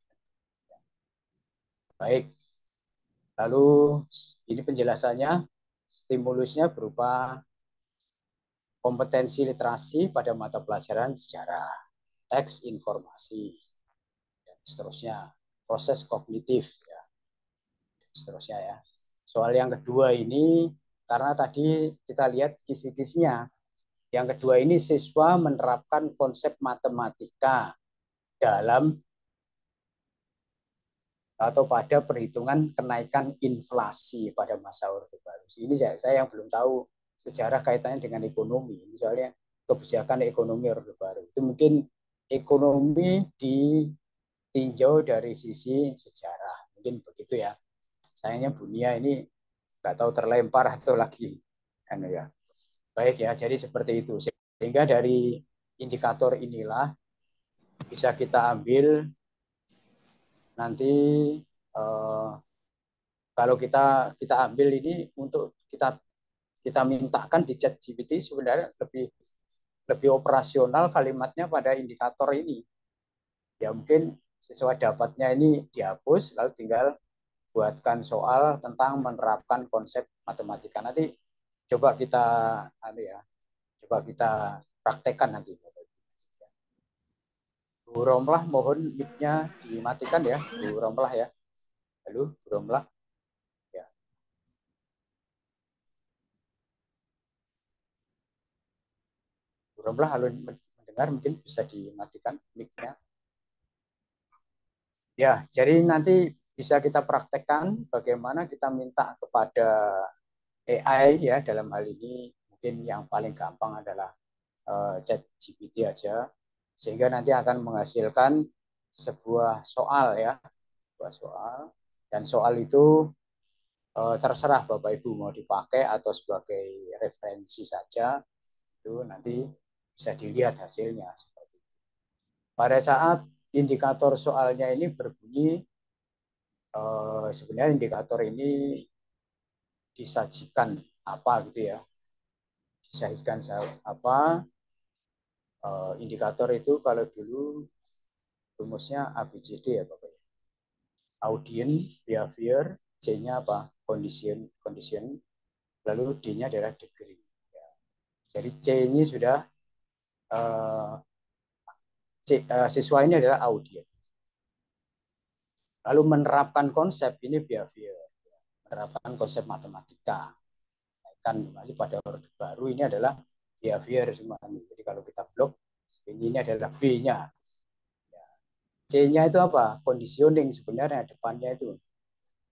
Speaker 1: Baik, lalu ini penjelasannya, stimulusnya berupa kompetensi literasi pada mata pelajaran sejarah, teks informasi, dan seterusnya, proses kognitif ya, dan seterusnya ya. Soal yang kedua ini, karena tadi kita lihat kisi-kisinya, yang kedua ini siswa menerapkan konsep matematika dalam atau pada perhitungan kenaikan inflasi pada masa Orde Baru. Ini saya yang belum tahu sejarah kaitannya dengan ekonomi. Misalnya kebijakan ekonomi Orde Baru. Itu mungkin ekonomi ditinjau dari sisi sejarah. Mungkin begitu ya. Sayangnya Bunia ini nggak tahu terlempar atau lagi. Ya. Baik ya, jadi seperti itu. Sehingga dari indikator inilah bisa kita ambil nanti kalau kita ambil ini untuk kita mintakan di ChatGPT, sebenarnya lebih operasional kalimatnya pada indikator ini. Ya mungkin sesuai dapatnya ini dihapus, lalu tinggal buatkan soal tentang menerapkan konsep matematika. Nanti coba kita praktekkan nanti. Bu Romlah, mohon mic-nya dimatikan ya, Bu Romlah ya. Halo, Bu Romlah. Ya. Bu Romlah, halo, mendengar, mungkin bisa dimatikan mic-nya. Ya, jadi nanti bisa kita praktekkan bagaimana kita minta kepada AI ya, dalam hal ini mungkin yang paling gampang adalah ChatGPT aja, sehingga nanti akan menghasilkan sebuah soal ya, sebuah soal, dan soal itu terserah Bapak Ibu mau dipakai atau sebagai referensi saja, itu nanti bisa dilihat hasilnya seperti itu. Pada saat indikator soalnya ini berbunyi, sebenarnya indikator ini disajikan apa gitu ya, disajikan apa, indikator itu kalau dulu rumusnya ABCD ya Bapak. Audience, behavior, C-nya apa? Condition, lalu D-nya adalah degree. Ya. Jadi C ini sudah siswa ini adalah audience. Lalu menerapkan konsep ini behavior, menerapkan konsep matematika. Kan masih pada Orde Baru ini adalah behavior semua. Jadi kalau kita blok, ini adalah B-nya. C-nya itu apa? Conditioning sebenarnya, depannya itu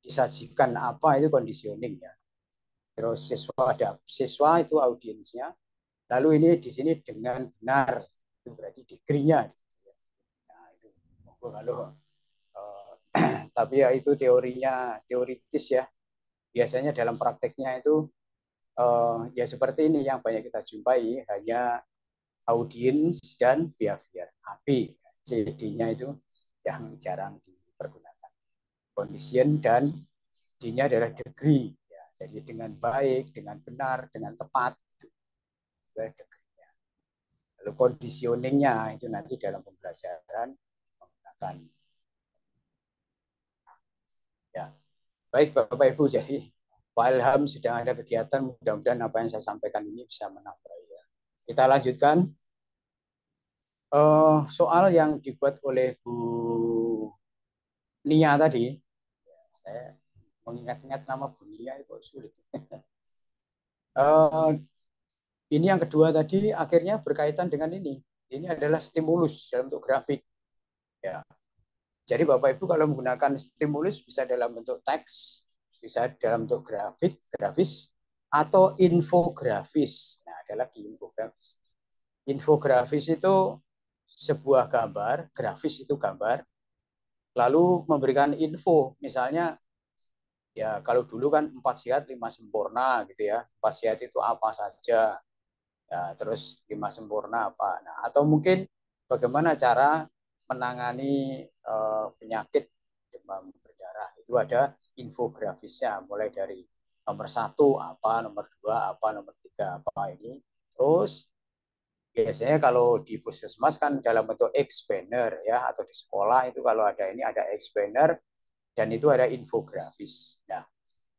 Speaker 1: disajikan apa, itu conditioning ya. Terus siswa itu audiensnya. Lalu ini di sini dengan benar, itu berarti degree-nya. Nah, itu kalau tapi ya itu teoritis ya. Biasanya dalam prakteknya itu ya seperti ini yang banyak kita jumpai, hanya audience dan behavior. AB, CD-nya itu yang jarang dipergunakan. Condition dan D-nya adalah degree. Ya, jadi dengan baik, dengan benar, dengan tepat, itu degree-nya. Lalu conditioning-nya itu nanti dalam pembelajaran menggunakan. Ya, baik Bapak Ibu, jadi Pak Ilham sedang ada kegiatan, mudah-mudahan apa yang saya sampaikan ini bisa menambah ya. Kita lanjutkan soal yang dibuat oleh Bu Nia tadi. Saya mengingat-ingat nama Bu Nia itu sulit. Ini yang kedua tadi akhirnya berkaitan dengan ini. Ini adalah stimulus dalam bentuk grafik. Ya. Jadi Bapak Ibu kalau menggunakan stimulus bisa dalam bentuk teks, bisa dalam bentuk grafis, atau infografis. Nah, ada lagi infografis. Infografis itu sebuah gambar, grafis itu gambar, lalu memberikan info, misalnya ya kalau dulu kan 4 sehat 5 sempurna gitu ya. 4 sehat itu apa saja? Ya, terus 5 sempurna apa? Nah, atau mungkin bagaimana cara menangani penyakit demam berdarah. Itu ada infografisnya, mulai dari nomor 1 apa, nomor 2 apa, nomor 3 apa ini. Terus biasanya kalau di puskesmas kan dalam bentuk X-banner ya, atau di sekolah itu kalau ada ini ada X-banner dan itu ada infografis. Nah,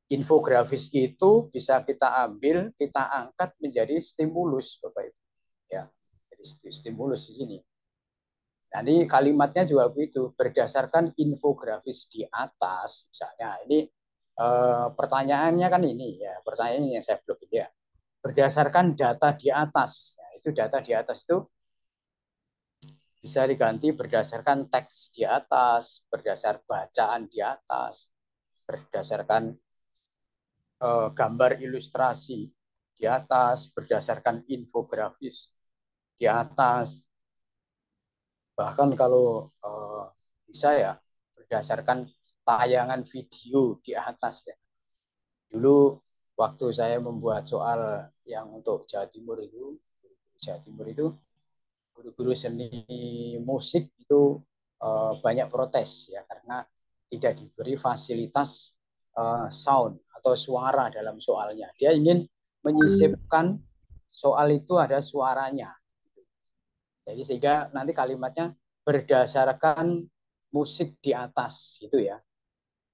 Speaker 1: infografis itu bisa kita ambil, kita angkat menjadi stimulus, Bapak Ibu. Ya, jadi stimulus di sini. Nah, ini kalimatnya juga begitu, berdasarkan infografis di atas, misalnya ini pertanyaannya kan ini ya, pertanyaannya yang saya blok ini ya. Berdasarkan data di atas, ya, itu data di atas itu bisa diganti berdasarkan teks di atas, berdasar bacaan di atas, berdasarkan gambar ilustrasi di atas, berdasarkan infografis di atas, bahkan kalau bisa ya berdasarkan tayangan video di atas ya. Dulu waktu saya membuat soal yang untuk Jawa Timur itu guru-guru seni musik itu banyak protes ya karena tidak diberi fasilitas sound atau suara dalam soalnya. Dia ingin menyisipkan soal itu ada suaranya. Jadi sehingga nanti kalimatnya berdasarkan musik di atas gitu ya.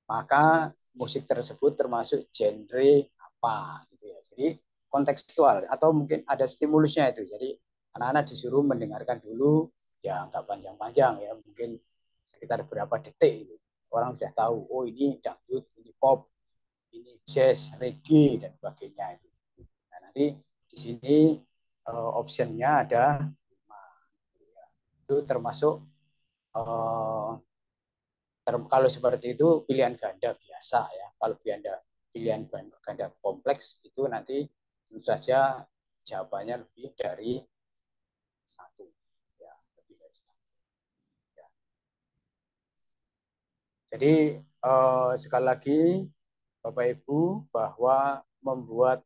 Speaker 1: Maka musik tersebut termasuk genre apa gitu ya. Jadi kontekstual atau mungkin ada stimulusnya itu. Jadi anak-anak disuruh mendengarkan dulu ya nggak panjang-panjang ya, mungkin sekitar berapa detik gitu. Orang sudah tahu, oh ini dangdut, ini pop, ini jazz, reggae dan sebagainya itu. Nah, nanti di sini optionnya ada 5. Itu termasuk kalau seperti itu pilihan ganda biasa ya. Kalau pilihan ganda kompleks itu nanti tentu saja jawabannya lebih dari 1 ya, lebih dari 1 ya. Jadi sekali lagi Bapak Ibu bahwa membuat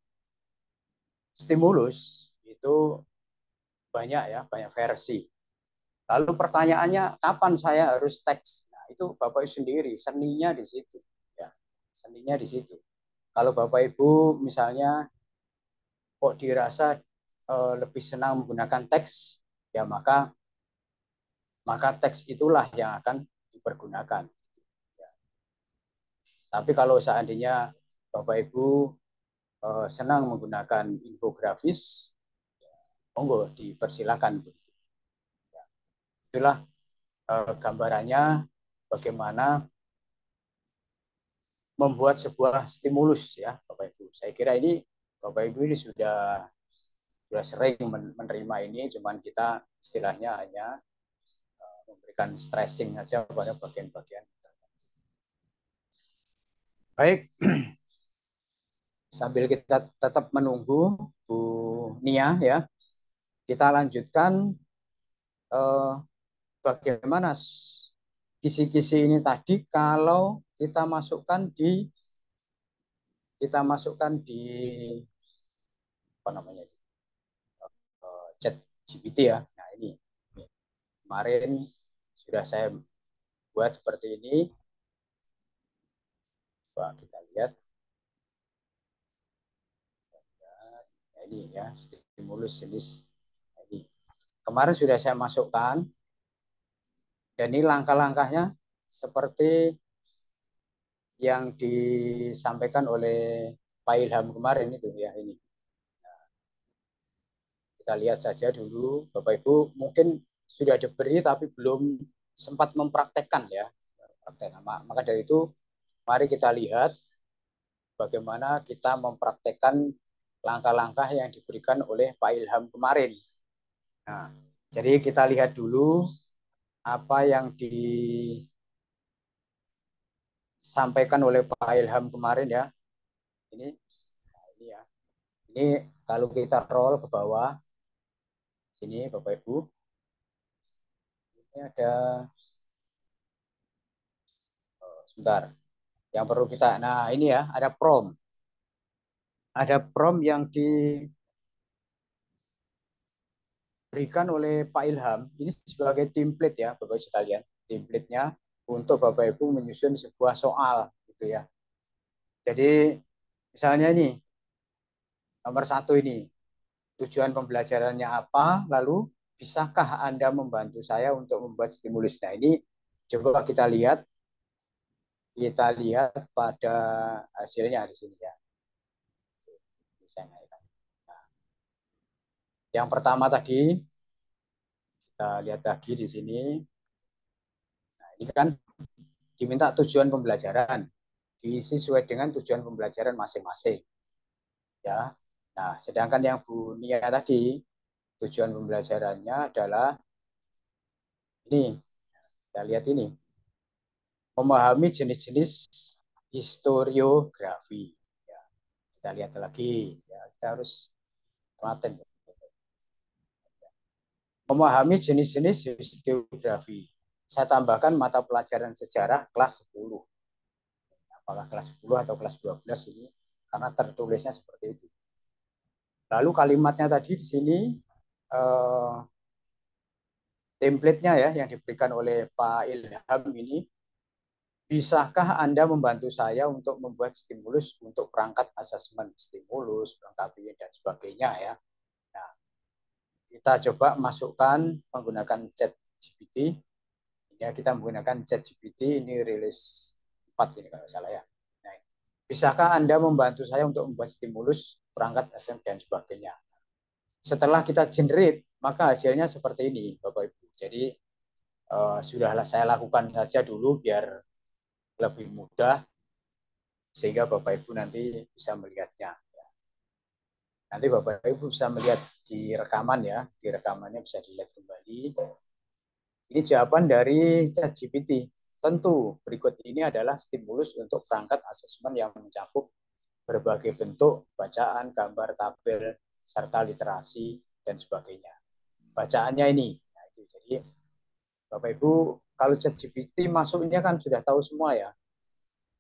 Speaker 1: stimulus itu banyak ya, banyak versi. Lalu pertanyaannya kapan saya harus teks? Nah, itu Bapak Ibu sendiri, seninya di situ ya. Seninya di situ. Kalau Bapak Ibu misalnya kok dirasa lebih senang menggunakan teks, ya maka teks itulah yang akan dipergunakan. Ya. Tapi kalau seandainya Bapak Ibu senang menggunakan infografis, ya, monggo dipersilakan. Ya. Itulah gambarannya bagaimana membuat sebuah stimulus ya Bapak Ibu. Saya kira ini Bapak Ibu ini sudah sering menerima ini, cuman kita istilahnya hanya memberikan stressing aja pada bagian-bagian. Baik, sambil kita tetap menunggu Bu Nia ya, kita lanjutkan bagaimana kisi-kisi ini tadi kalau kita masukkan di apa namanya chat GPT ya. Nah ini kemarin sudah saya buat seperti ini. Coba kita lihat. Nah, ini ya stimulus jenis. Nah, ini kemarin sudah saya masukkan. Dan ini langkah-langkahnya seperti yang disampaikan oleh Pak Ilham kemarin itu ya ini. Kita lihat saja dulu, Bapak Ibu mungkin sudah diberi tapi belum sempat mempraktekkan ya. Maka dari itu mari kita lihat bagaimana kita mempraktekkan langkah-langkah yang diberikan oleh Pak Ilham kemarin. Nah, jadi kita lihat dulu apa yang disampaikan oleh Pak Ilham kemarin ya. Ini ya. Ini kalau kita roll ke bawah sini Bapak Ibu. Ini ada sebentar. Yang perlu kita, nah ini ya, ada prompt. Ada prompt yang diberikan oleh Pak Ilham. Ini sebagai template ya, Bapak Ibu sekalian. Template-nya untuk Bapak Ibu menyusun sebuah soal, gitu ya. Jadi misalnya ini nomor 1 ini tujuan pembelajarannya apa, lalu bisakah Anda membantu saya untuk membuat stimulus. Nah ini coba kita lihat pada hasilnya di sini ya. Nah, yang pertama tadi kita lihat lagi di sini. Nah, ini kan diminta tujuan pembelajaran, diisi sesuai dengan tujuan pembelajaran masing-masing. Ya. Nah, sedangkan yang Bu Nia tadi tujuan pembelajarannya adalah ini. Kita lihat ini. Memahami jenis-jenis historiografi. Ya. Kita lihat lagi. Ya, kita harus telaten. Memahami jenis-jenis historiografi. Saya tambahkan mata pelajaran sejarah kelas 10. Apakah kelas 10 atau kelas 12 ini, karena tertulisnya seperti itu. Lalu kalimatnya tadi di sini, template-nya ya, yang diberikan oleh Pak Ilham ini, bisakah Anda membantu saya untuk membuat stimulus untuk perangkat asesmen stimulus, perangkat dan sebagainya ya. Nah, kita coba masukkan menggunakan ChatGPT. Ya, kita menggunakan ChatGPT ini rilis 4 ini kalau salah ya. Nah, bisakah Anda membantu saya untuk membuat stimulus perangkat asesmen dan sebagainya. Setelah kita generate, maka hasilnya seperti ini, Bapak Ibu. Jadi sudahlah saya lakukan saja dulu biar lebih mudah sehingga Bapak Ibu nanti bisa melihatnya. Nanti Bapak Ibu bisa melihat di rekaman ya, di rekamannya bisa dilihat kembali. Ini jawaban dari ChatGPT. Tentu berikut ini adalah stimulus untuk perangkat asesmen yang mencakup berbagai bentuk bacaan, gambar, tabel, serta literasi dan sebagainya. Bacaannya ini. Nah, itu. Jadi Bapak Ibu kalau ChatGPT masuknya kan sudah tahu semua ya.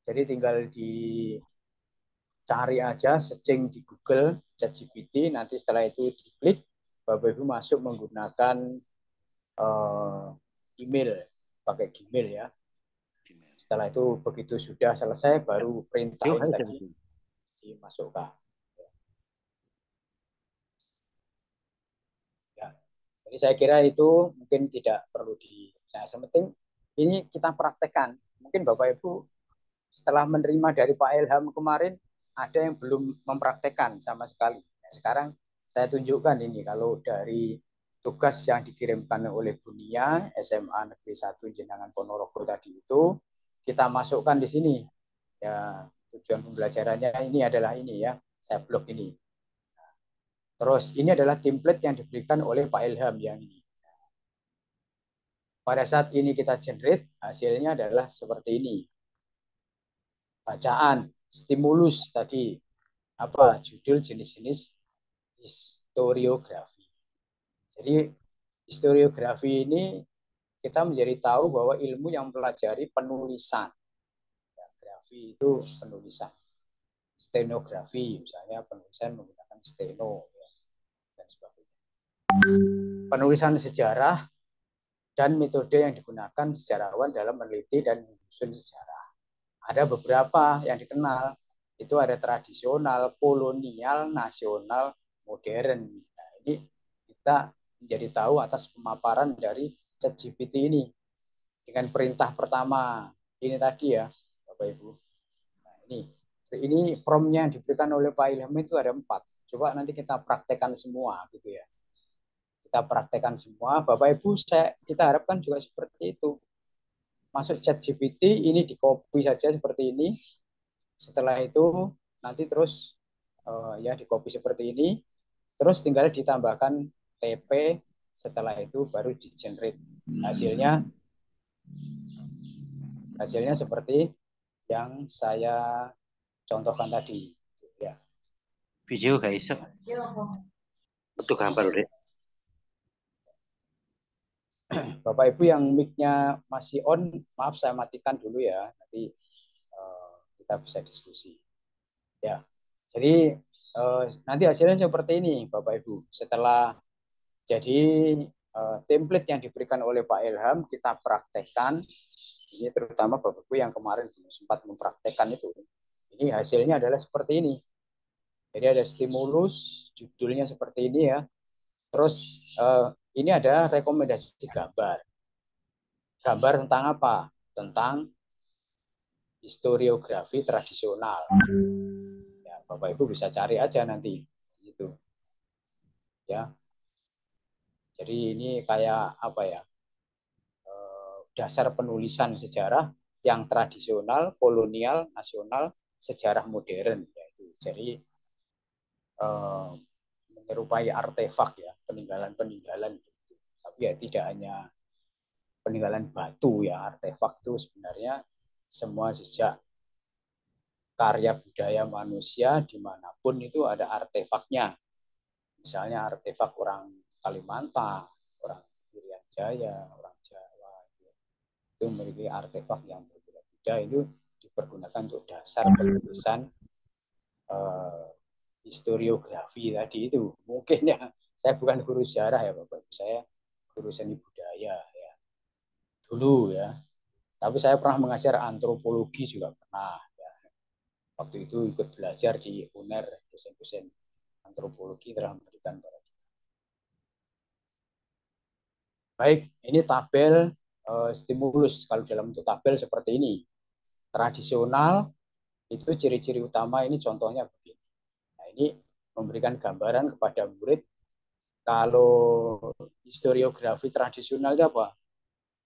Speaker 1: Jadi tinggal dicari aja, searching di Google ChatGPT, nanti setelah itu diklik, Bapak Ibu masuk menggunakan email, pakai Gmail ya. Setelah itu begitu sudah selesai baru perintah ini tadi dimasukkan. Ya. Jadi saya kira itu mungkin tidak perlu Nah, sementing ini kita praktekkan. Mungkin Bapak Ibu setelah menerima dari Pak Ilham kemarin ada yang belum mempraktekkan sama sekali. Nah, sekarang saya tunjukkan ini kalau dari tugas yang dikirimkan oleh Bunia SMA Negeri 1 Jenangan Ponorogo tadi itu kita masukkan di sini. Ya, tujuan pembelajarannya ini adalah ini ya, saya blok ini. Terus ini adalah template yang diberikan oleh Pak Ilham yang ini. Pada saat ini kita generate, hasilnya adalah seperti ini. Bacaan, stimulus tadi, apa judul jenis-jenis historiografi. Jadi historiografi ini kita menjadi tahu bahwa ilmu yang mempelajari penulisan. Ya, grafi itu penulisan. Stenografi misalnya penulisan menggunakan steno ya, dan sebagainya. Penulisan sejarah dan metode yang digunakan sejarawan dalam meneliti dan menyusun sejarah. Ada beberapa yang dikenal, itu ada tradisional, kolonial, nasional, modern. Nah, ini kita menjadi tahu atas pemaparan dari ChatGPT ini. Dengan perintah pertama, ini tadi ya, Bapak Ibu. Nah, ini ini promnya yang diberikan oleh Pak Ilham itu ada 4. Coba nanti kita praktekkan semua gitu ya. Kita praktekkan semua. Bapak Ibu, kita harapkan juga seperti itu. Masuk ChatGPT, ini di copy saja seperti ini. Setelah itu nanti terus ya di copy seperti ini. Terus tinggal ditambahkan TP. Setelah itu baru di generate. Hasilnya seperti yang saya contohkan tadi. Ya.
Speaker 4: Video guys. Betul gambar deh.
Speaker 1: Bapak Ibu yang mic-nya masih on, maaf saya matikan dulu ya. Nanti kita bisa diskusi. Ya. Jadi nanti hasilnya seperti ini Bapak Ibu. Setelah jadi template yang diberikan oleh Pak Ilham kita praktekkan. Ini terutama Bapak Ibu yang kemarin sempat mempraktekkan itu. Ini hasilnya adalah seperti ini. Jadi ada stimulus, judulnya seperti ini ya. Terus ini ada rekomendasi gambar. Gambar tentang apa? Tentang historiografi tradisional. Ya, Bapak Ibu bisa cari aja nanti gitu. Ya. Jadi ini kayak apa ya? Dasar penulisan sejarah yang tradisional, kolonial, nasional, sejarah modern. Jadi menyerupai artefak ya, peninggalan-peninggalan. Tapi ya tidak hanya peninggalan batu ya, artefak itu sebenarnya semua jejak karya budaya manusia dimanapun itu ada artefaknya. Misalnya artefak orang Kalimantan, orang Irian Jaya, orang Jawa, itu memiliki artefak yang berbeda-beda, itu dipergunakan untuk dasar penulisan historiografi tadi itu. Mungkin ya, saya bukan guru sejarah ya Bapak Ibu, saya guru seni budaya ya dulu ya. Tapi saya pernah mengajar antropologi juga pernah. Ya. Waktu itu ikut belajar di UNER, dosen-dosen antropologi telah memberikan pada kita. Baik, ini tabel stimulus. Kalau dalam bentuk tabel seperti ini. Tradisional, itu ciri-ciri utama ini contohnya begini. Nah, ini memberikan gambaran kepada murid kalau historiografi tradisional itu apa?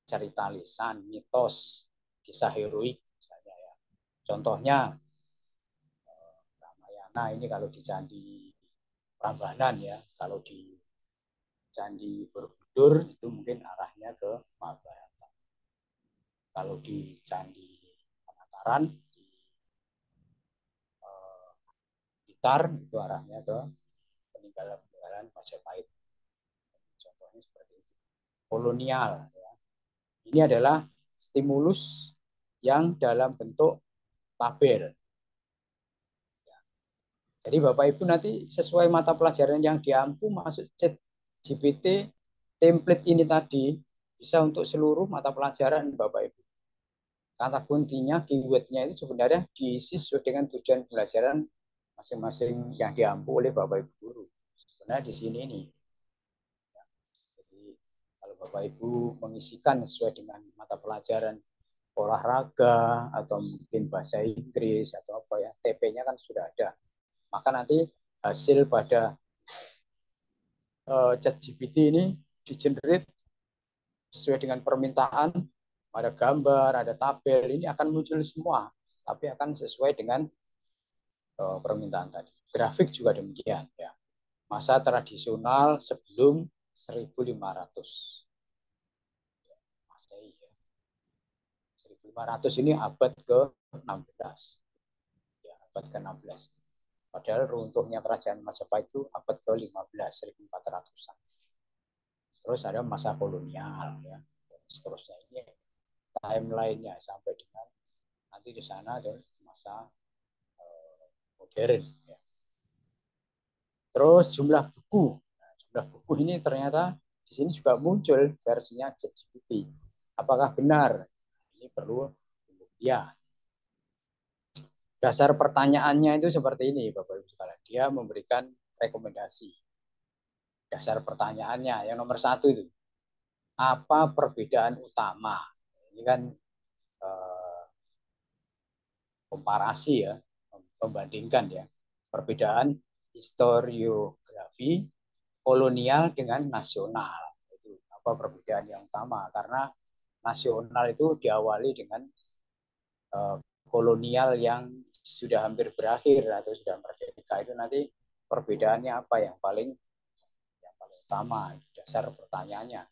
Speaker 1: Cerita lisan, mitos, kisah heroik misalnya ya. Contohnya Ramayana ini kalau di Candi Prambanan ya, kalau di Candi Borobudur itu mungkin arahnya ke Mahabharata. Kalau di Candi Penataran di Blitar itu arahnya ke peninggalan-peninggalan Majapahit. Contohnya seperti itu. Kolonial ya. Ini adalah stimulus yang dalam bentuk tabel. Jadi Bapak Ibu nanti sesuai mata pelajaran yang diampu masuk ChatGPT, template ini tadi bisa untuk seluruh mata pelajaran Bapak Ibu. Kata kuncinya, keywordnya itu sebenarnya diisi sesuai dengan tujuan pelajaran masing-masing yang diampu oleh Bapak Ibu guru. Sebenarnya di sini nih. Jadi kalau Bapak Ibu mengisikan sesuai dengan mata pelajaran olahraga atau mungkin bahasa Inggris atau apa ya, TP-nya kan sudah ada. Maka nanti hasil pada ChatGPT ini di-generate sesuai dengan permintaan, ada gambar, ada tabel, ini akan muncul semua, tapi akan sesuai dengan permintaan tadi. Grafik juga demikian ya. Masa tradisional sebelum 1500. Masehi ya. 1500 ini abad ke-16. Ya, abad ke-16. Padahal runtuhnya kerajaan Majapahit itu abad ke-15, 1400-an. Terus ada masa kolonial ya. Dan seterusnya ini timeline-nya sampai dengan nanti di sana ada masa modern ya. Terus jumlah buku. Nah, jumlah buku ini ternyata di sini juga muncul versinya ChatGPT. Apakah benar? Ini perlu pembuktian. Dasar pertanyaannya itu seperti ini, Bapak Ibu sekalian. Dia memberikan rekomendasi. Dasar pertanyaannya yang nomor 1 itu. Apa perbedaan utama? Ini kan komparasi ya. membandingkan ya perbedaan historiografi kolonial dengan nasional. Itu apa perbedaan yang utama, karena nasional itu diawali dengan kolonial yang sudah hampir berakhir atau sudah merdeka. Itu nanti perbedaannya apa yang paling utama, dasar pertanyaannya.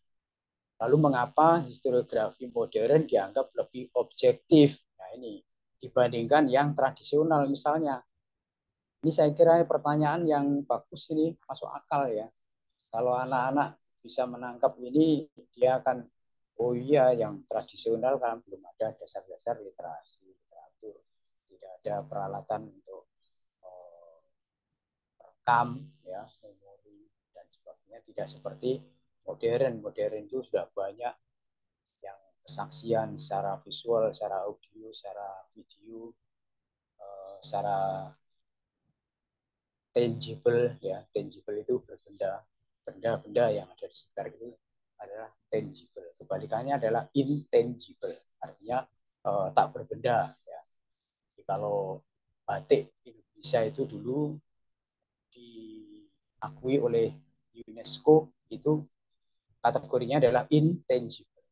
Speaker 1: Lalu mengapa historiografi modern dianggap lebih objektif? Nah ini dibandingkan yang tradisional misalnya. Ini saya kira pertanyaan yang bagus, ini masuk akal ya. Kalau anak-anak bisa menangkap ini, dia akan, oh iya yang tradisional kan belum ada dasar-dasar literasi, literatur, tidak ada peralatan untuk rekam, ya, memori dan sebagainya. Tidak seperti modern. Modern itu sudah banyak yang kesaksian secara visual, secara audio, secara video, secara tangible ya. Tangible itu berbenda, benda-benda yang ada di sekitar itu adalah tangible. Kebalikannya adalah intangible, artinya tak berbenda ya. Jadi kalau batik Indonesia itu dulu diakui oleh UNESCO, itu kategorinya adalah intangible.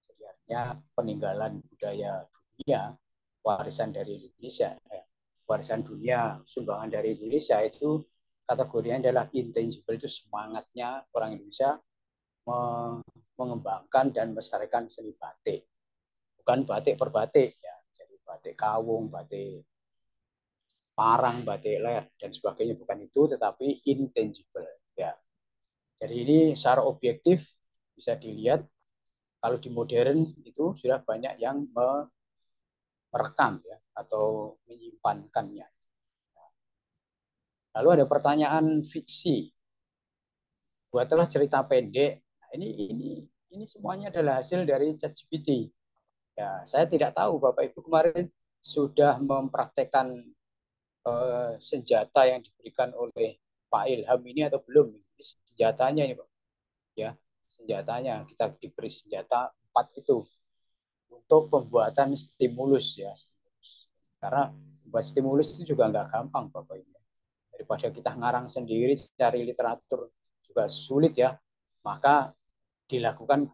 Speaker 1: Jadi artinya peninggalan budaya dunia, warisan dari Indonesia, warisan dunia, sumbangan dari Indonesia, itu kategorinya adalah intangible. Itu semangatnya orang Indonesia mengembangkan dan melestarikan seni batik, bukan batik per batik ya. Jadi batik kawung, batik parang, batik ler dan sebagainya, bukan itu, tetapi intangible ya. Jadi ini secara objektif bisa dilihat, kalau di modern itu sudah banyak yang merekam ya atau menyimpankannya. Lalu ada pertanyaan fiksi. Buatlah cerita pendek. Nah, ini semuanya adalah hasil dari ChatGPT. Ya, saya tidak tahu Bapak Ibu kemarin sudah mempraktekkan senjata yang diberikan oleh Pak Ilham ini atau belum? Ini senjatanya ini Pak. Ya, senjatanya kita diberi senjata 4 itu untuk pembuatan stimulus ya. Karena buat stimulus itu juga nggak gampang Bapak Ibu. Daripada kita ngarang sendiri, cari literatur juga sulit ya. Maka dilakukan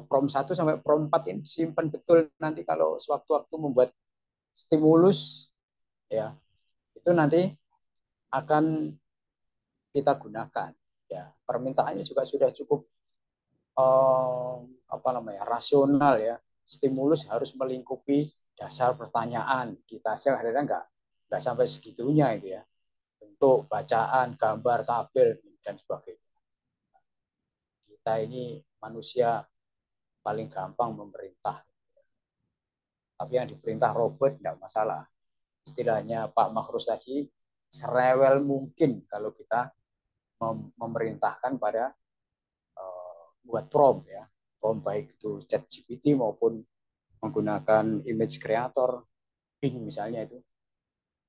Speaker 1: prom 1 sampai prom 4 ini simpan betul, nanti kalau sewaktu-waktu membuat stimulus ya, itu nanti akan kita gunakan ya. Permintaannya juga sudah cukup apa namanya, rasional ya. Stimulus harus melingkupi dasar pertanyaan. Kita aja kadang nggak sampai segitunya itu ya. Bentuk, bacaan, gambar, tabel dan sebagainya. Kita ini manusia paling gampang memerintah. Tapi yang diperintah robot tidak masalah. Istilahnya Pak Makhrus tadi, serewel mungkin kalau kita memerintahkan pada buat prompt ya. Prompt baik itu ChatGPT maupun menggunakan image creator, Bing misalnya itu.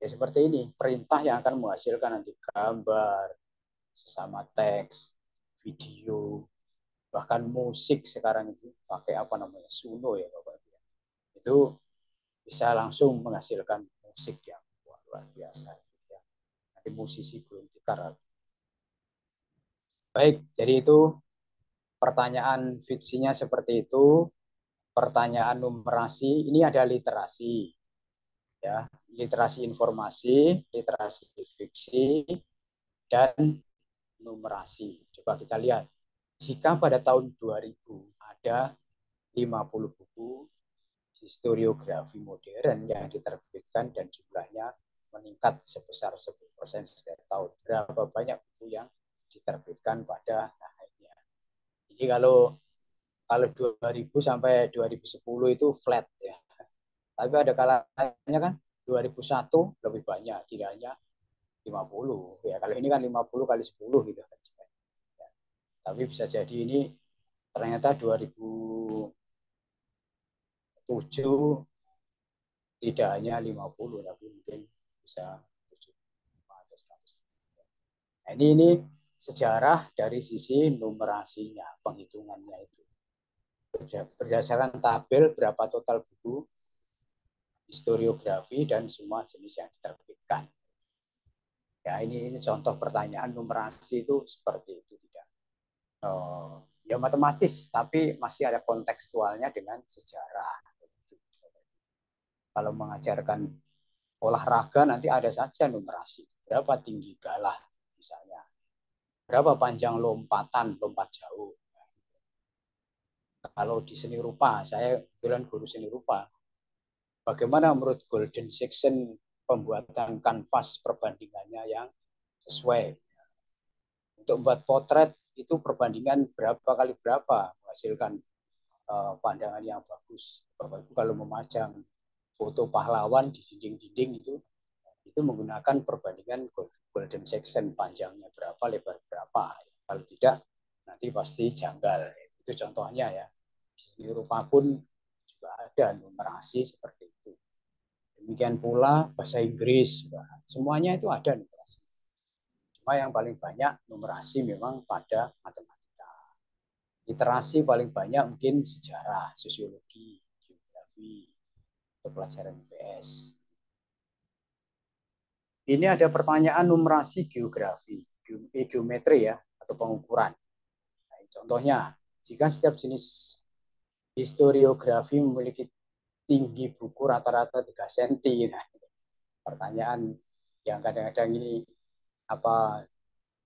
Speaker 1: Ya seperti ini, perintah yang akan menghasilkan nanti gambar, sesama teks, video, bahkan musik sekarang itu pakai apa namanya, Suno ya Bapak Ibu. Itu bisa langsung menghasilkan musik yang luar biasa ya. Nanti musisi belum tikar. Baik, jadi itu pertanyaan fiksinya seperti itu. Pertanyaan numerasi, ini ada literasi ya, literasi informasi, literasi fiksi, dan numerasi. Coba kita lihat, jika pada tahun 2000 ada 50 buku historiografi modern yang diterbitkan dan jumlahnya meningkat sebesar 10% setiap tahun, berapa banyak buku yang diterbitkan pada akhirnya? Jadi kalau 2000 sampai 2010 itu flat ya. Tapi ada kalanya kan 2001 lebih banyak, tidak hanya 50 ya. Kalau ini kan 50 kali 10 gitu kan. Ya. Tapi bisa jadi ini ternyata 2007 tidak hanya 50 tapi mungkin bisa 75 atau 100. Nah, ini sejarah dari sisi numerasinya, penghitungannya itu. Berdasarkan tabel berapa total buku historiografi, dan semua jenis yang diterbitkan. Ya, ini contoh pertanyaan numerasi itu seperti itu, tidak. Ya matematis, tapi masih ada kontekstualnya dengan sejarah. Kalau mengajarkan olahraga nanti ada saja numerasi. Berapa tinggi galah misalnya. Berapa panjang lompatan, lompat jauh. Kalau di seni rupa, saya kebetulan guru seni rupa. Bagaimana menurut Golden Section pembuatan kanvas perbandingannya yang sesuai? Untuk membuat potret itu perbandingan berapa kali berapa menghasilkan pandangan yang bagus. Kalau memajang foto pahlawan di dinding-dinding itu menggunakan perbandingan golden section, panjangnya berapa, lebar berapa. Kalau tidak, nanti pasti janggal. Itu contohnya ya. Di Eropa pun juga ada numerasi seperti itu. Demikian pula bahasa Inggris, semuanya itu ada numerasi. Cuma yang paling banyak numerasi memang pada matematika. Literasi paling banyak mungkin sejarah, sosiologi, geografi, atau pelajaran IPS. Ini ada pertanyaan numerasi geografi, geometri ya, atau pengukuran. Nah, contohnya, jika setiap jenis historiografi memiliki tinggi buku rata-rata 3 cm. Nah, pertanyaan yang kadang-kadang ini apa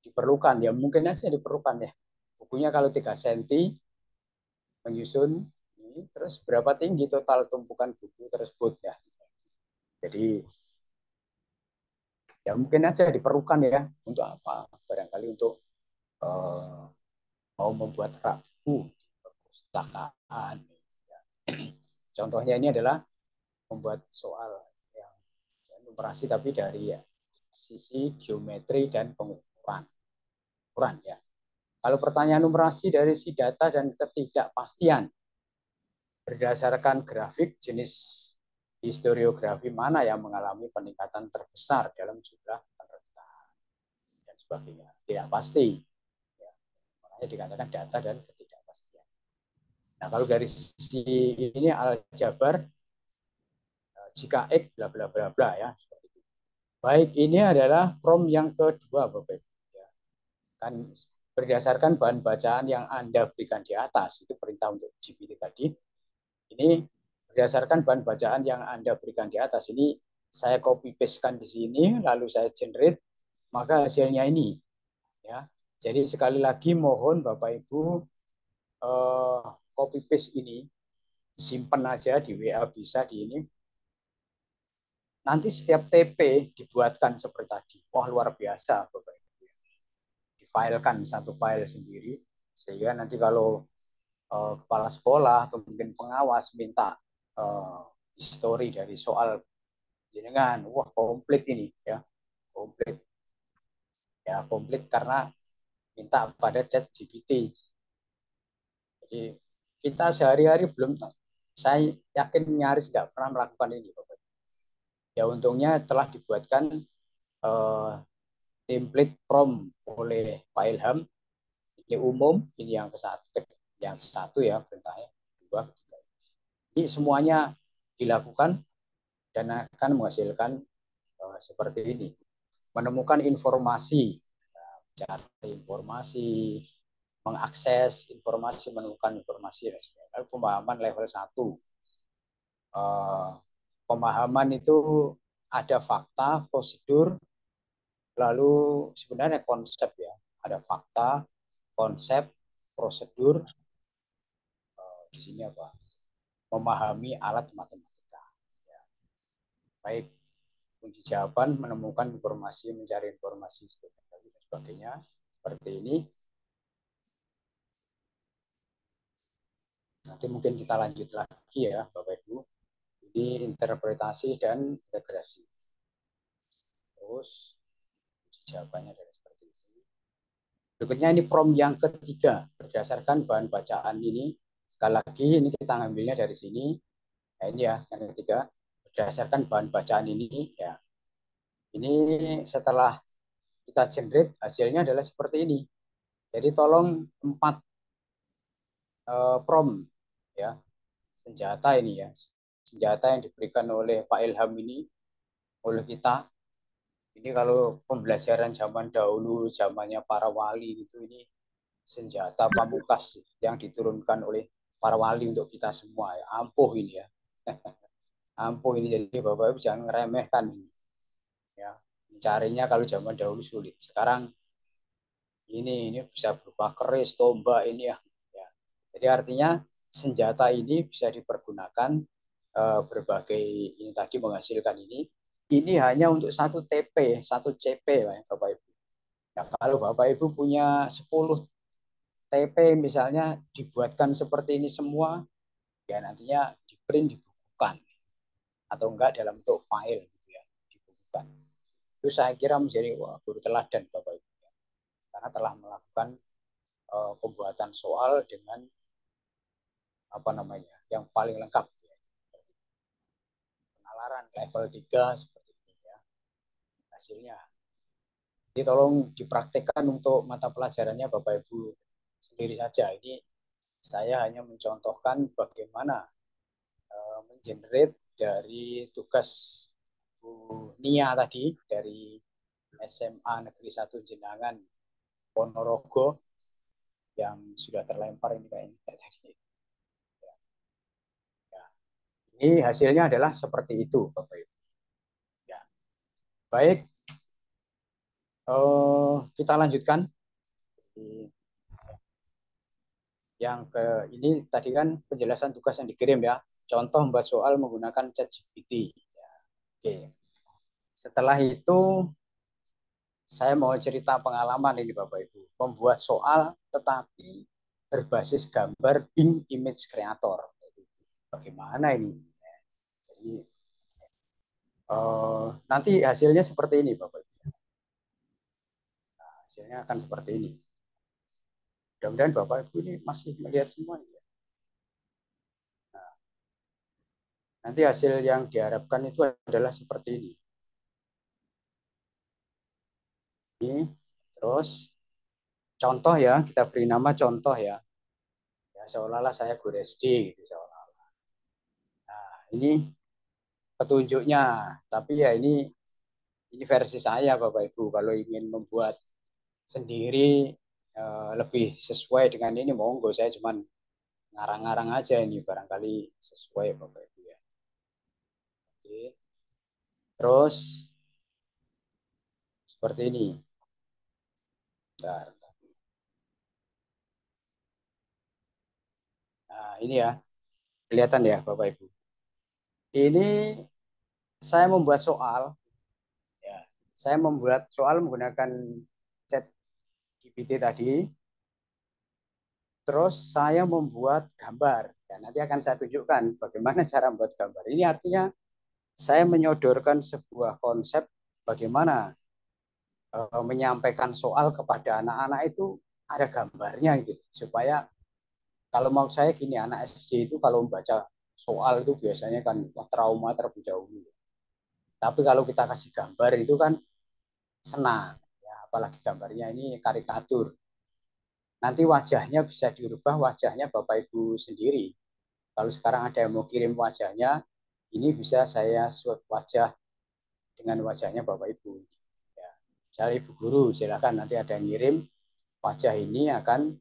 Speaker 1: diperlukan, ya mungkin saja diperlukan ya. Bukunya kalau 3 cm menyusun, terus berapa tinggi total tumpukan buku tersebut ya. Jadi ya mungkin aja diperlukan ya, untuk apa, barangkali untuk mau membuat buku perpustakaan. Contohnya ini adalah membuat soal yang numerasi tapi dari sisi geometri dan pengukuran ya. Kalau pertanyaan numerasi dari si data dan ketidakpastian berdasarkan grafik, jenis historiografi mana yang mengalami peningkatan terbesar dalam jumlah penerbitan dan sebagainya. Tidak pasti. Ya. Makanya dikatakan data dan ketidakpastian. Nah, kalau dari sisi ini aljabar, jika X bla bla bla bla ya, seperti itu. Baik, ini adalah prompt yang kedua, Bapak Ibu. Ya. Kan berdasarkan bahan bacaan yang Anda berikan di atas, itu perintah untuk GPT tadi. Ini berdasarkan bahan bacaan yang Anda berikan di atas, ini saya copy paste-kan di sini, lalu saya generate, maka hasilnya ini. Ya. Jadi sekali lagi mohon Bapak Ibu copy paste ini, simpan aja di WA bisa di ini. Nanti setiap TP dibuatkan seperti tadi. Wah, luar biasa Bapak Ibu. Difilekan satu file sendiri, sehingga nanti kalau kepala sekolah atau mungkin pengawas minta histori dari soal jenengan, wah komplit ini ya, komplit ya, komplit karena minta pada chat GPT. Jadi kita sehari-hari belum, saya yakin nyaris nggak pernah melakukan ini Bapak. Ya untungnya telah dibuatkan template prompt oleh Pak Ilham. Ini umum, ini yang satu ya perintahnya, kedua, ketiga. Ini semuanya dilakukan dan akan menghasilkan seperti ini. Menemukan informasi, cari informasi, mengakses informasi, menemukan informasi. Lalu pemahaman level 1. Pemahaman itu ada fakta, prosedur, lalu sebenarnya konsep ya. Ada fakta, konsep, prosedur, di sini apa? Memahami alat matematika. Ya. Baik kunci jawaban, menemukan informasi, mencari informasi, dan sebagainya. Seperti ini. Nanti mungkin kita lanjut lagi ya, Bapak Ibu. Jadi interpretasi dan integrasi. Terus jawabannya dari seperti itu. Berikutnya ini prompt yang ketiga. Berdasarkan bahan bacaan ini, sekali lagi ini kita ngambilnya dari sini. Nah, ini ya, yang ketiga. Berdasarkan bahan bacaan ini, ya. Ini setelah kita generate, hasilnya adalah seperti ini. Jadi tolong 4 prompt ya, senjata ini ya, senjata yang diberikan oleh Pak Ilham ini, oleh kita. Ini kalau pembelajaran zaman dahulu, zamannya para wali itu, ini senjata pamungkas yang diturunkan oleh para wali untuk kita semua. Ya. Ampuh ini ya. Ampuh ini, jadi Bapak Ibu jangan ngeremehkan ini. Ya. Mencarinya kalau zaman dahulu sulit. Sekarang ini bisa berupa keris, tombak ini ya. Ya. Jadi artinya senjata ini bisa dipergunakan berbagai ini tadi menghasilkan ini. Ini hanya untuk satu TP, satu CP, Bapak Ibu. Nah, kalau Bapak Ibu punya 10 TP misalnya dibuatkan seperti ini semua, ya nantinya di print dibukukan atau enggak dalam bentuk file gitu ya, dibukukan. Itu saya kira menjadi guru teladan Bapak Ibu ya. Karena telah melakukan pembuatan soal dengan apa namanya yang paling lengkap ya. Penalaran level 3 seperti ini ya hasilnya. Jadi tolong dipraktekkan untuk mata pelajarannya Bapak Ibu sendiri saja. Ini saya hanya mencontohkan bagaimana mengenerate dari tugas Bu Nia tadi dari SMA Negeri 1 Jenangan Ponorogo yang sudah terlempar ini kayaknya tadi. Ya. Ya. Ini hasilnya adalah seperti itu Bapak Ibu. Ya. Baik, kita lanjutkan. Yang ke ini tadi kan penjelasan tugas yang dikirim ya. Contoh membuat soal menggunakan ChatGPT. Ya. Oke. Setelah itu saya mau cerita pengalaman ini Bapak Ibu. Membuat soal tetapi berbasis gambar Bing Image Creator. Bagaimana ini? Jadi nanti hasilnya seperti ini Bapak Ibu. Nah, hasilnya akan seperti ini. Mudah-mudahan Bapak Ibu ini masih melihat semua. Ya. Nah, nanti hasil yang diharapkan itu adalah seperti ini. Ini terus contoh ya, kita beri nama contoh ya. Ya seolah-olah saya guru SD gitu seolah-olah. Nah, ini petunjuknya. Tapi ya ini versi saya Bapak Ibu. Kalau ingin membuat sendiri lebih sesuai dengan ini monggo, saya cuman ngarang-ngarang aja ini barangkali sesuai Bapak Ibu ya. Oke. Terus seperti ini. Bentar. Nah, ini ya. Kelihatan ya Bapak Ibu. Ini saya membuat soal ya. Saya membuat soal menggunakan chat GPT tadi. Terus saya membuat gambar. Dan nanti akan saya tunjukkan bagaimana cara membuat gambar. Ini artinya saya menyodorkan sebuah konsep bagaimana menyampaikan soal kepada anak-anak itu ada gambarnya gitu. Supaya kalau mau saya gini, anak SD itu kalau membaca soal itu biasanya kan trauma terlebih dahulu. Tapi kalau kita kasih gambar itu kan senang. Ya, apalagi gambarnya ini karikatur. Nanti wajahnya bisa dirubah wajahnya Bapak Ibu sendiri. Kalau sekarang ada yang mau kirim wajahnya, ini bisa saya swap wajah dengan wajahnya Bapak Ibu. Ya. Misalnya Ibu Guru, silakan nanti ada yang ngirim wajah ini akan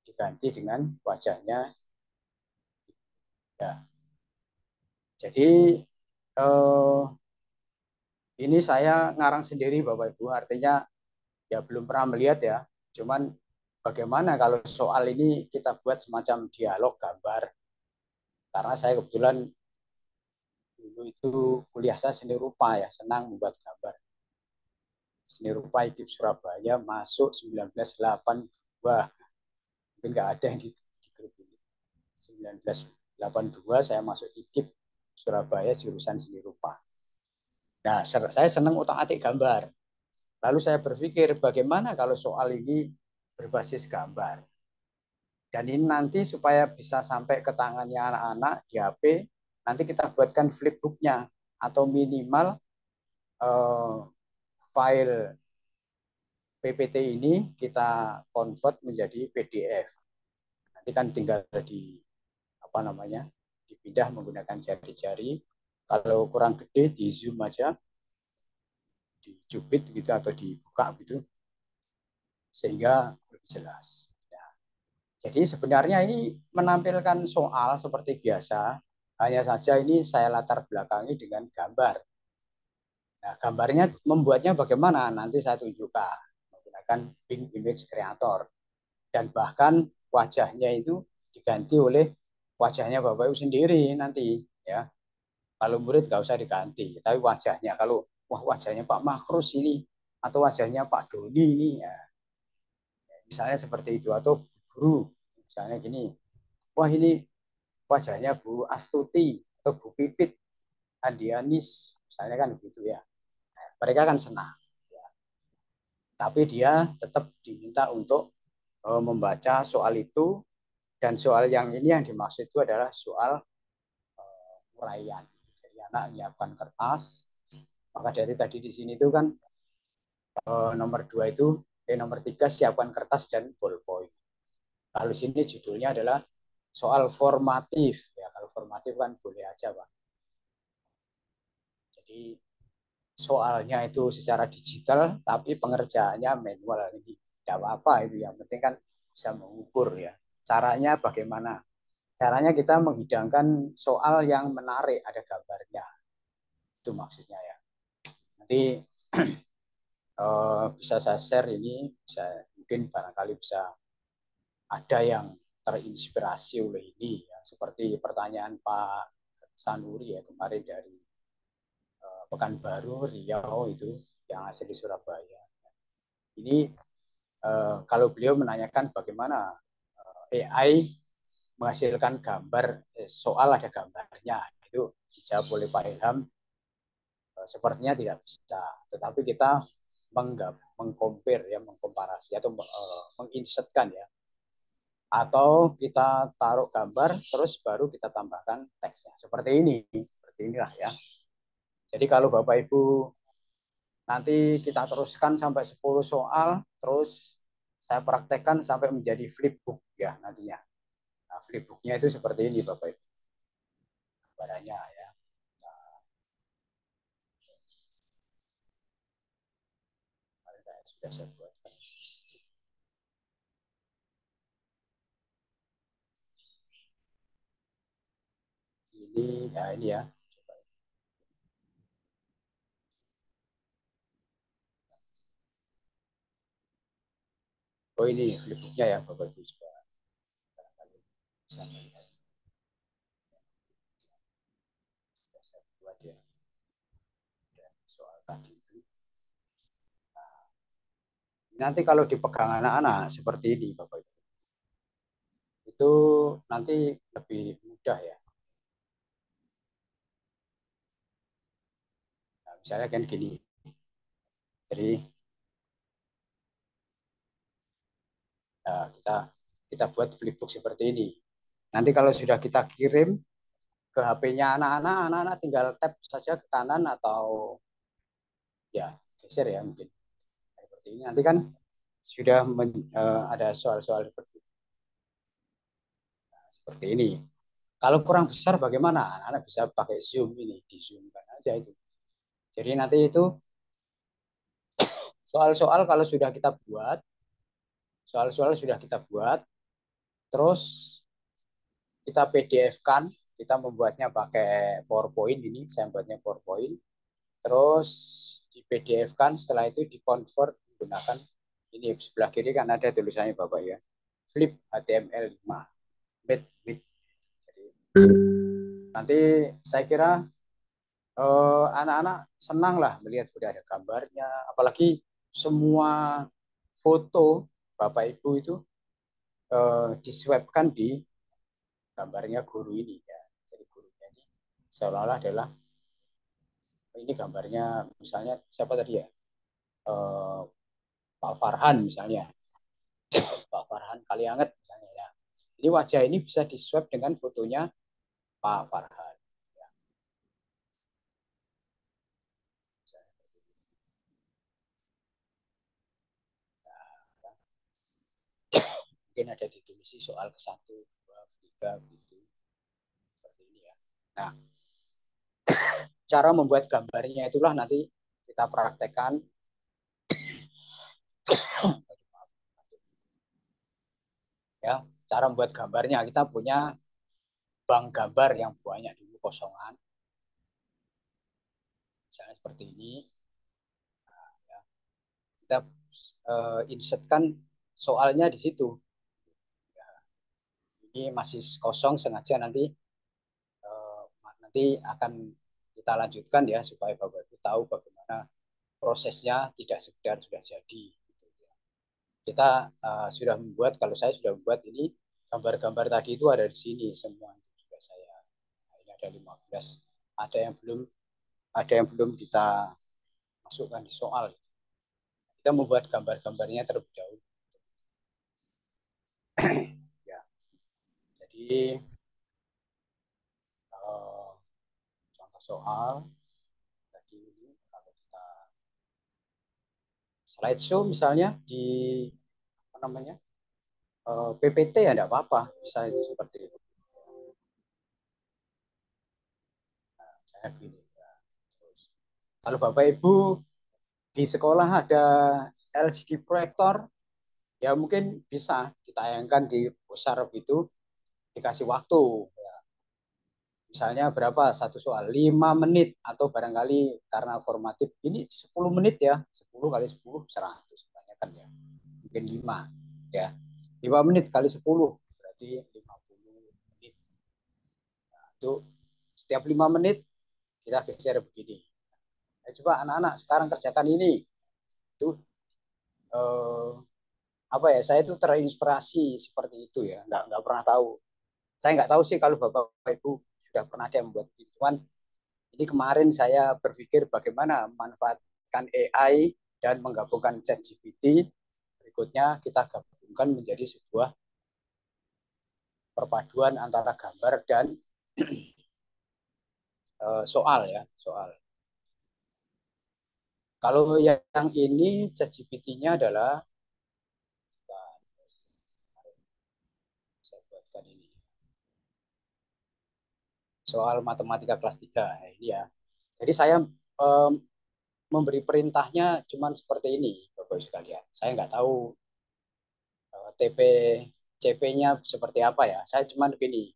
Speaker 1: diganti dengan wajahnya. Ya. Jadi ini saya ngarang sendiri Bapak Ibu, artinya ya belum pernah melihat ya. Cuman bagaimana kalau soal ini kita buat semacam dialog gambar. Karena saya kebetulan dulu itu kuliah saya seni rupa ya, senang membuat gambar. Seni rupa IKIP Surabaya masuk 1982. Mungkin nggak ada yang di grup ini. 1982 saya masuk IKIP Surabaya jurusan seni rupa. Nah, saya senang otak-atik gambar. Lalu saya berpikir bagaimana kalau soal ini berbasis gambar. Dan ini nanti supaya bisa sampai ke tangannya anak-anak di HP, nanti kita buatkan flipbooknya atau minimal file PPT ini kita convert menjadi PDF. Nanti kan tinggal di apa namanya dipindah menggunakan jari-jari. Kalau kurang gede di zoom aja, dicubit gitu atau dibuka gitu, sehingga lebih jelas. Ya. Jadi sebenarnya ini menampilkan soal seperti biasa, hanya saja ini saya latar belakangi dengan gambar. Nah, gambarnya membuatnya bagaimana? Nanti saya tunjukkan menggunakan Bing Image Creator. Dan bahkan wajahnya itu diganti oleh wajahnya Bapak Ibu sendiri nanti ya. Kalau murid nggak usah diganti, tapi wajahnya kalau wah wajahnya Pak Makrus ini atau wajahnya Pak Doni ini ya, misalnya seperti itu atau guru misalnya gini, wah ini wajahnya Bu Astuti atau Bu Pipit Andianis misalnya kan begitu ya. Mereka kan senang. Ya. Tapi dia tetap diminta untuk membaca soal itu, dan soal yang ini yang dimaksud itu adalah soal uraian. Jadi anak menyiapkan kertas, maka dari tadi di sini itu kan nomor 2 itu nomor 3 siapkan kertas dan ballpoint. Kalau sini judulnya adalah soal formatif ya. Kalau formatif kan boleh aja Pak. Jadi soalnya itu secara digital tapi pengerjaannya manual, ini tidak apa-apa itu, yang penting kan bisa mengukur ya. Caranya bagaimana? Caranya kita menghidangkan soal yang menarik, ada gambarnya. Itu maksudnya ya. Nanti bisa saya share ini, bisa mungkin barangkali bisa ada yang terinspirasi oleh ini ya. Seperti pertanyaan Pak Sanuri ya kemarin dari Pekanbaru, Riau itu yang asli di Surabaya. Ini kalau beliau menanyakan bagaimana AI menghasilkan gambar, soal ada gambarnya, itu dijawab oleh Pak Ilham sepertinya tidak bisa, tetapi kita mengcompare ya, mengkomparasi atau menginsertkan ya, atau kita taruh gambar terus baru kita tambahkan teksnya seperti inilah ya. Jadi kalau Bapak Ibu nanti kita teruskan sampai 10 soal, terus saya praktekkan sampai menjadi flipbook ya nantinya. Nah, flipbooknya itu seperti ini Bapak Ibu gambarannya ya. Sudah saya buatkan. Ini ya. Oh ini flipbooknya ya Bapak Ibu juga bisa melihat. Sudah saya buat ya. Dan soal tadi itu. Nah, nanti kalau dipegang anak-anak seperti ini Bapak Ibu, itu nanti lebih mudah ya. Nah, misalnya kan gini. Jadi nah, kita buat flipbook seperti ini. Nanti kalau sudah kita kirim ke HP-nya anak-anak tinggal tap saja ke kanan atau ya geser ya mungkin seperti ini. Nanti kan sudah ada soal-soal seperti ini. Kalau kurang besar bagaimana? Anak-anak bisa pakai zoom ini, di zoomkan aja itu. Jadi nanti itu soal-soal kalau sudah kita buat, soal-soal sudah kita buat, terus kita PDF-kan, kita membuatnya pakai PowerPoint ini, saya buatnya PowerPoint, terus di PDF-kan, setelah itu di-convert menggunakan ini sebelah kiri kan ada tulisannya Bapak ya, Flip HTML5, Made with. Jadi nanti saya kira anak-anak senang lah melihat sudah ada gambarnya, apalagi semua foto Bapak Ibu itu diswapkan di gambarnya guru ini ya. Jadi gurunya ini seolah-olah adalah ini gambarnya misalnya siapa tadi ya, Pak Farhan misalnya, Pak Farhan Kalianget misalnya ya. Jadi wajah ini bisa diswap dengan fotonya Pak Farhan. Ya. Nah, mungkin ada ditulis soal ke-1, 2, 3 gitu. Seperti ini ya. Nah, cara membuat gambarnya itulah nanti kita praktekkan. Ya, cara membuat gambarnya kita punya bank gambar yang banyak dulu kosongan. Misalnya seperti ini. Nah, ya. Kita insertkan soalnya di situ. Ya, ini masih kosong sengaja nanti akan kita lanjutkan ya supaya Bapak Ibu tahu bagaimana prosesnya tidak sekedar sudah jadi. Kita sudah membuat, kalau saya sudah membuat ini gambar-gambar tadi itu ada di sini semua sudah saya. Nah, ini ada 15. Ada yang belum kita masukkan di soal. Kita membuat gambar-gambarnya terlebih dahulu. Ya. Jadi contoh soal tadi ini kalau kita slideshow misalnya di apa namanya PPT ya tidak apa-apa, bisa itu seperti itu. Nah, saya gini. Ya. Terus, kalau Bapak Ibu di sekolah ada LCD proyektor, ya mungkin bisa ditayangkan di besar itu, dikasih waktu. Ya. Misalnya berapa satu soal 5 menit atau barangkali karena formatif ini 10 menit ya, 10 kali 10 100 banyak kan ya, mungkin 5 ya, 5 menit kali 10 berarti 50 menit. Nah, itu setiap 5 menit kita geser begini. Nah, coba anak-anak sekarang kerjakan ini. Itu apa ya, saya itu terinspirasi seperti itu ya, nggak pernah tahu. Saya nggak tahu sih kalau Bapak Ibu sudah pernah ada yang membuat itu. Cuman ini kemarin saya berpikir bagaimana memanfaatkan AI dan menggabungkan ChatGPT. Berikutnya kita gabungkan menjadi sebuah perpaduan antara gambar dan soal ya, soal. Kalau yang ini ChatGPT-nya adalah saya buatkan ini soal matematika kelas 3 ini ya. Jadi saya memberi perintahnya cuman seperti ini, Bapak Ibu sekalian. Saya nggak tahu TP CP-nya seperti apa ya. Saya cuman begini,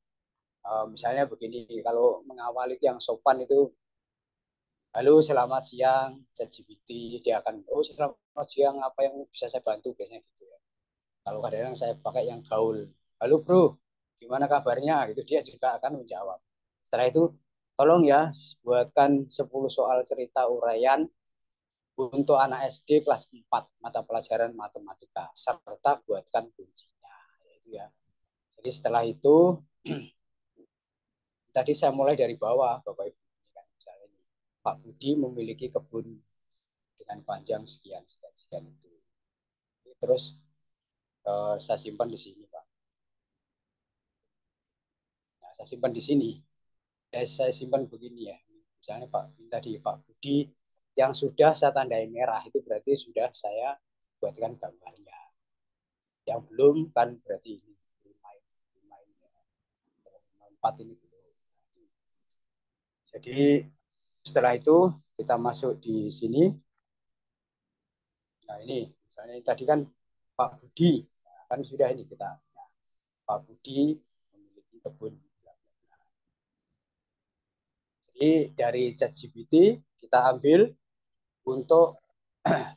Speaker 1: misalnya begini, kalau mengawali yang sopan itu, halo selamat siang ChatGPT, dia akan, oh selamat siang, apa yang bisa saya bantu, biasanya gitu ya. Kalau kadang-kadang saya pakai yang gaul, halo bro, gimana kabarnya, gitu, dia juga akan menjawab. Setelah itu, tolong ya buatkan 10 soal cerita uraian untuk anak SD kelas 4 mata pelajaran matematika serta buatkan kuncinya, yaitu ya. Jadi setelah itu tadi saya mulai dari bawah, Bapak Ibu. Misalnya ini, Pak Budi memiliki kebun dengan panjang sekian sekian sekian itu. Terus saya simpan di sini, Pak. Nah, saya simpan di sini. Dan saya simpan begini ya. Misalnya Pak tadi Pak Budi yang sudah saya tandai merah itu berarti sudah saya buatkan gambarnya. Yang belum kan berarti ini 5 ini ya. 4 ini belum. Jadi setelah itu kita masuk di sini. Nah ini misalnya tadi kan Pak Budi, kan sudah ini kita. Nah, Pak Budi memiliki kebun. Jadi dari ChatGPT kita ambil untuk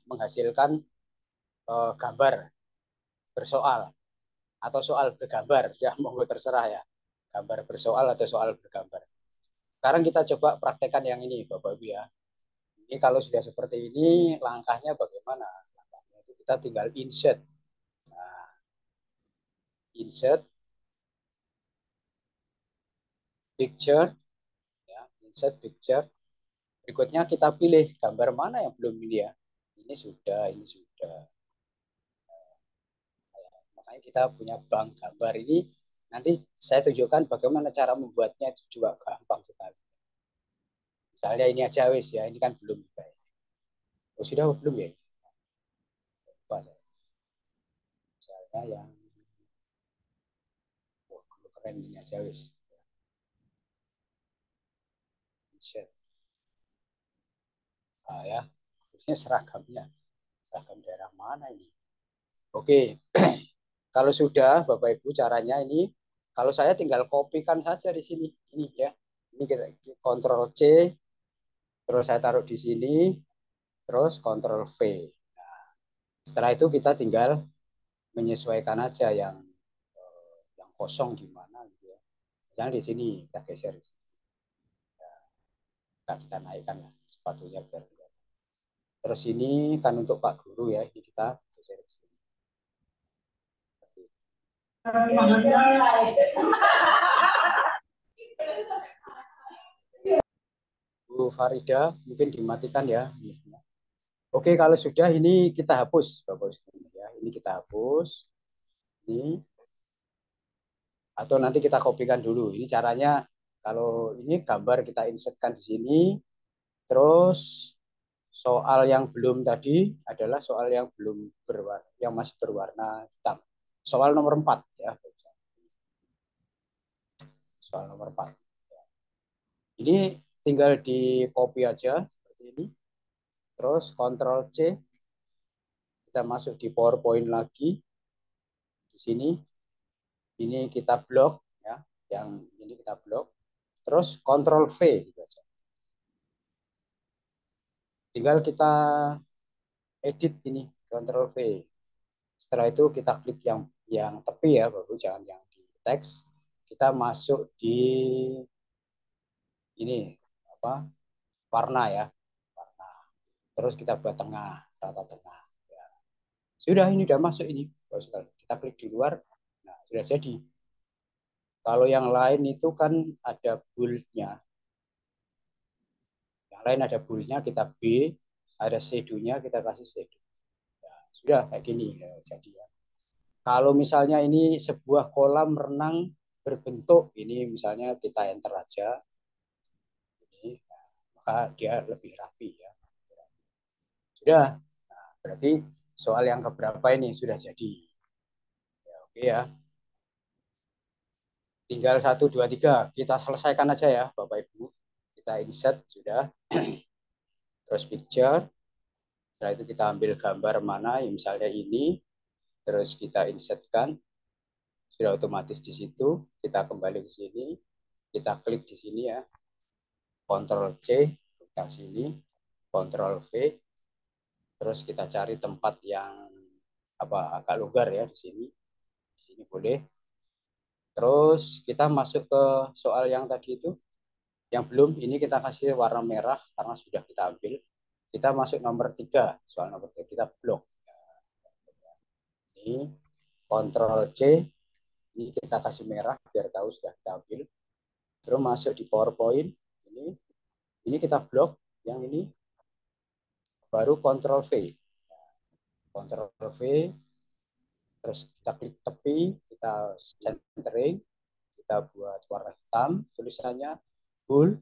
Speaker 1: menghasilkan gambar bersoal atau soal bergambar, ya monggo terserah ya, gambar bersoal atau soal bergambar. Sekarang kita coba praktekkan yang ini Bapak Ibu ya. Ini kalau sudah seperti ini langkahnya bagaimana? Langkahnya itu kita tinggal insert. Nah, insert picture ya, insert picture. Berikutnya kita pilih gambar mana yang belum ini ya. Ini sudah, ini sudah. Makanya kita punya bank gambar ini. Nanti saya tunjukkan bagaimana cara membuatnya, itu juga gampang sekali. Misalnya ini aja wis ya, ini kan belum. Oh, sudah belum ya? Lupa saya. Misalnya yang keren ini aja wis. Nah, ya, ini seragam daerah mana ini? Oke, kalau sudah Bapak Ibu caranya ini, kalau saya tinggal kopikan saja di sini, ini ya, ini kita Ctrl C, terus saya taruh di sini, terus Ctrl V. Nah, setelah itu kita tinggal menyesuaikan aja yang kosong di mana gitu ya. Yang di sini kita geser di sini. Nah, kita naikkan lah sepatunya biar kelihatan. Terus ini kan untuk Pak Guru ya, ini kita geser di sini. Bu Farida mungkin dimatikan ya. Oke, kalau sudah ini kita hapus Bapak Ibu ya. Ini kita hapus. Ini atau nanti kita kopikan dulu. Ini caranya kalau ini gambar kita insertkan di sini. Terus soal yang belum tadi adalah soal yang belum berwarna, yang masih berwarna hitam. Soal nomor 4 ya. Soal nomor 4. Ini tinggal di copy aja seperti ini. Terus Ctrl C. Kita masuk di PowerPoint lagi. Di sini ini kita blok ya. Yang ini kita blok. Terus Ctrl V gitu aja. Tinggal kita edit ini Ctrl V. Setelah itu kita klik yang tepi ya, baru jangan yang di teks. Kita masuk di ini apa? Warna ya. Warna. Terus kita buat tengah, rata tengah. Ya. Sudah ini udah masuk ini. Kita klik di luar. Nah, sudah jadi. Kalau yang lain itu kan ada bold-nya. Yang lain ada bold-nya kita B, ada shadow-nya kita kasih shadow. Ya, sudah kayak gini ya, jadi ya. Kalau misalnya ini sebuah kolam renang berbentuk ini misalnya kita enter aja ini, maka dia lebih rapi ya. Sudah. Nah, berarti soal yang keberapa ini sudah jadi. Ya, oke ya. Tinggal 1 2 3 kita selesaikan aja ya Bapak Ibu. Kita insert sudah. Terus picture. Setelah itu kita ambil gambar mana yang misalnya ini, terus kita insertkan. Sudah otomatis di situ. Kita kembali ke sini. Kita klik di sini ya. Ctrl C, kita sini, Ctrl V, terus kita cari tempat yang agak longgar ya di sini. Di sini boleh. Terus kita masuk ke soal yang tadi itu. Yang belum, ini kita kasih warna merah karena sudah kita ambil. Kita masuk nomor 3, soal nomor 3 kita blok. Ini Ctrl C, ini kita kasih merah biar tahu sudah kita ambil. Terus masuk di PowerPoint, ini kita blok, yang ini baru Ctrl V. Ctrl V, terus kita klik tepi, kita centering, kita buat warna hitam, tulisannya bold,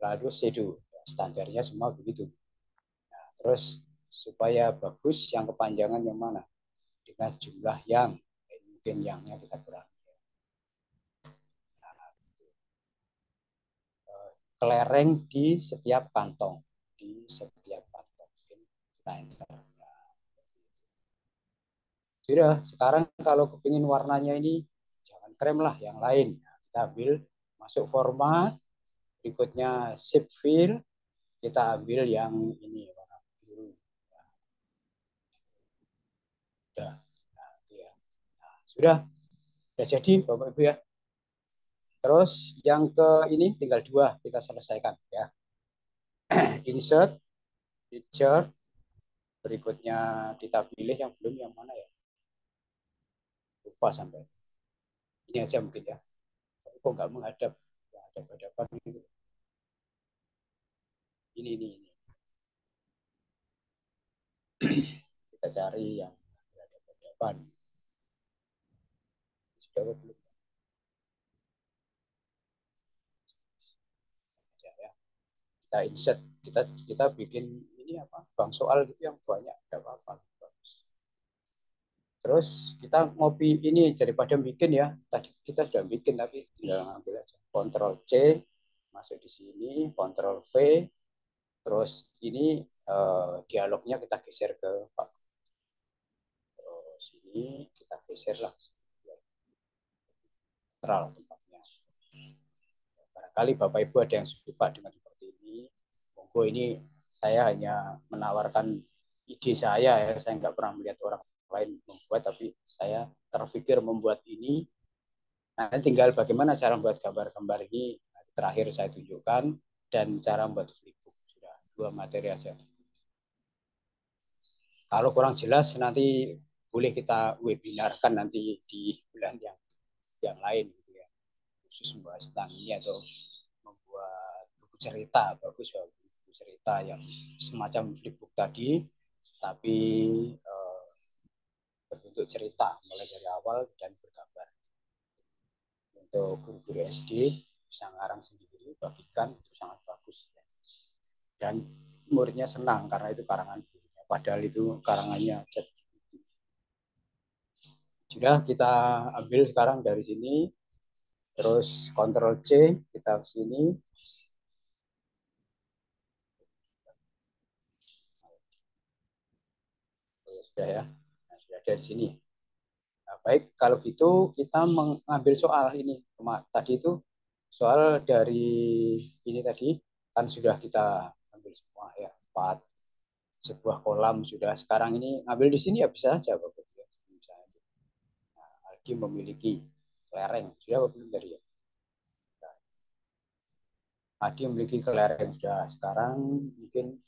Speaker 1: lalu shadow. Standarnya semua begitu. Nah, terus supaya bagus, yang kepanjangan yang mana? Dengan jumlah yang, mungkin yangnya kita kurangi. Nah, kelereng di setiap kantong. Di setiap kantong. Kita enter. Sudah, sekarang kalau kepingin warnanya ini, jangan krem lah, yang lain. Nah, kita ambil, masuk format, berikutnya shape fill, kita ambil yang ini, warna biru. Sudah, nah, ya. Nah, sudah jadi Bapak Ibu ya. Terus yang ke ini tinggal 2, kita selesaikan ya. Insert, picture, berikutnya kita pilih yang belum yang mana ya. Lupa sampai. Ini aja mungkin ya. Tapi kok nggak menghadap, nggak ada hadapan gitu. Ini. Kita cari yang ada hadapan. Sudah belum? Ya. Kita insert, kita bikin ini apa? Bang soal gitu yang banyak, tidak apa-apa. Terus kita ngopi ini daripada bikin ya. Tadi kita sudah bikin tapi tinggal ngambil aja. Ctrl C, masuk di sini, Ctrl V. Terus ini dialognya kita geser ke Pak. Terus ini kita geser lah netral tempatnya. Barangkali Bapak Ibu ada yang suka dengan seperti ini. Monggo, ini saya hanya menawarkan ide saya ya. Saya nggak pernah melihat orang lain membuat, tapi saya terpikir membuat ini. Nah, tinggal bagaimana cara membuat gambar-gambar ini terakhir saya tunjukkan, dan cara membuat flipbook. Sudah 2 materi aja. Kalau kurang jelas nanti boleh kita webinarkan nanti di bulan yang lain gitu ya. Khusus membahas tentang ini atau membuat buku cerita, bagus ya, buku cerita yang semacam flipbook tadi, tapi berbentuk cerita mulai dari awal dan bergambar. Untuk guru-guru SD bisa ngarang sendiri, bagikan, itu sangat bagus ya. Dan muridnya senang karena itu karangan gurunya, padahal itu karangannya ChatGPT. Sudah, kita ambil sekarang dari sini, terus Ctrl C, kita ke sini. Sudah ya, nah, sudah dari sini. Nah, baik, kalau gitu kita mengambil soal ini. Tadi itu soal dari ini tadi kan sudah kita ambil semua ya, 4 sebuah kolam sudah. Sekarang ini ambil di sini ya bisa saja Bapak. Nah, Aldi memiliki lereng, sudah belum tadi ya? Aldi memiliki kelereng sudah. Sekarang mungkin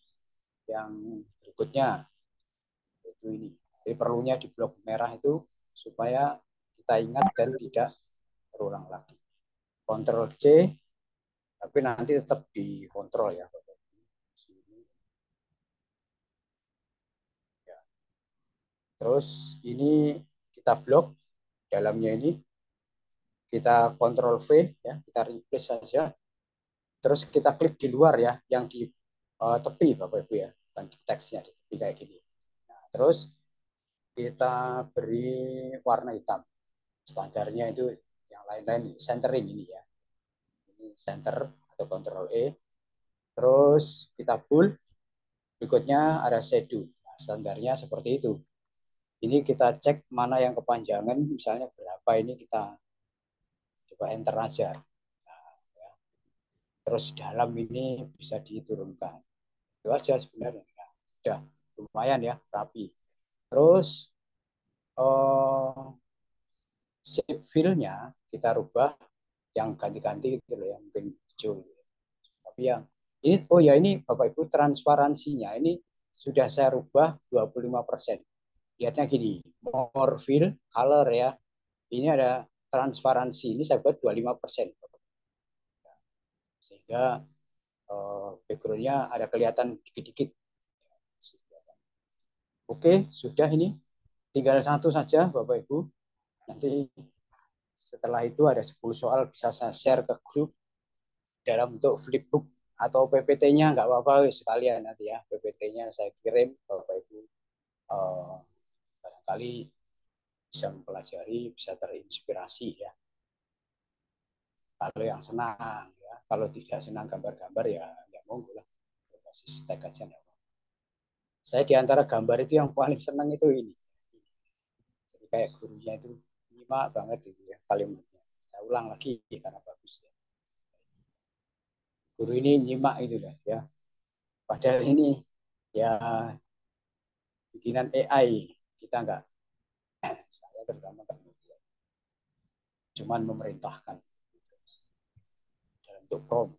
Speaker 1: yang berikutnya itu ini. Jadi perlunya di blok merah itu supaya kita ingat dan tidak terulang lagi. Ctrl C, tapi nanti tetap dikontrol ya. Terus ini kita blok dalamnya, ini kita Ctrl V ya, kita replace saja. Terus kita klik di luar ya, yang di tepi Bapak Ibu ya, bukan di teksnya, di tepi kayak gini. Nah, terus kita beri warna hitam. Standarnya itu yang lain-lain centering ini ya. Ini center atau Ctrl E. Terus kita bold. Berikutnya ada shadow. Nah, standarnya seperti itu. Ini kita cek mana yang kepanjangan, misalnya berapa, ini kita coba enter aja. Nah, ya. Terus dalam ini bisa diturunkan. Itu aja sebenarnya. Nah, udah lumayan ya, rapi. Terus shape fill-nya kita rubah yang ganti-ganti gitu loh, yang mungkin hijau gitu. Tapi yang ini, oh ya, ini Bapak Ibu transparansinya ini sudah saya rubah 25%. Lihatnya gini, more fill color ya. Ini ada transparansi, ini saya buat 25%. Sehingga background-nya ada kelihatan dikit-dikit. Oke, sudah ini. Tinggal satu saja Bapak Ibu. Nanti setelah itu ada 10 soal bisa saya share ke grup dalam bentuk flipbook atau PPT-nya, nggak apa-apa sekalian nanti ya. PPT-nya saya kirim Bapak Ibu. Barangkali bisa mempelajari, bisa terinspirasi ya. Kalau yang senang ya, kalau tidak senang gambar-gambar ya nggak monggo lah, berbasis tag aja nggak apa. Saya di antara gambar itu yang paling senang itu ini. Jadi kayak gurunya itu nyimak banget itu ya kalimatnya. Saya ulang lagi karena bagus ya. Guru ini nyimak itu lah ya. Padahal ini ya bikinan AI, kita nggak, saya terutama nggak membuat, cuman memerintahkan dalam bentuk prompt.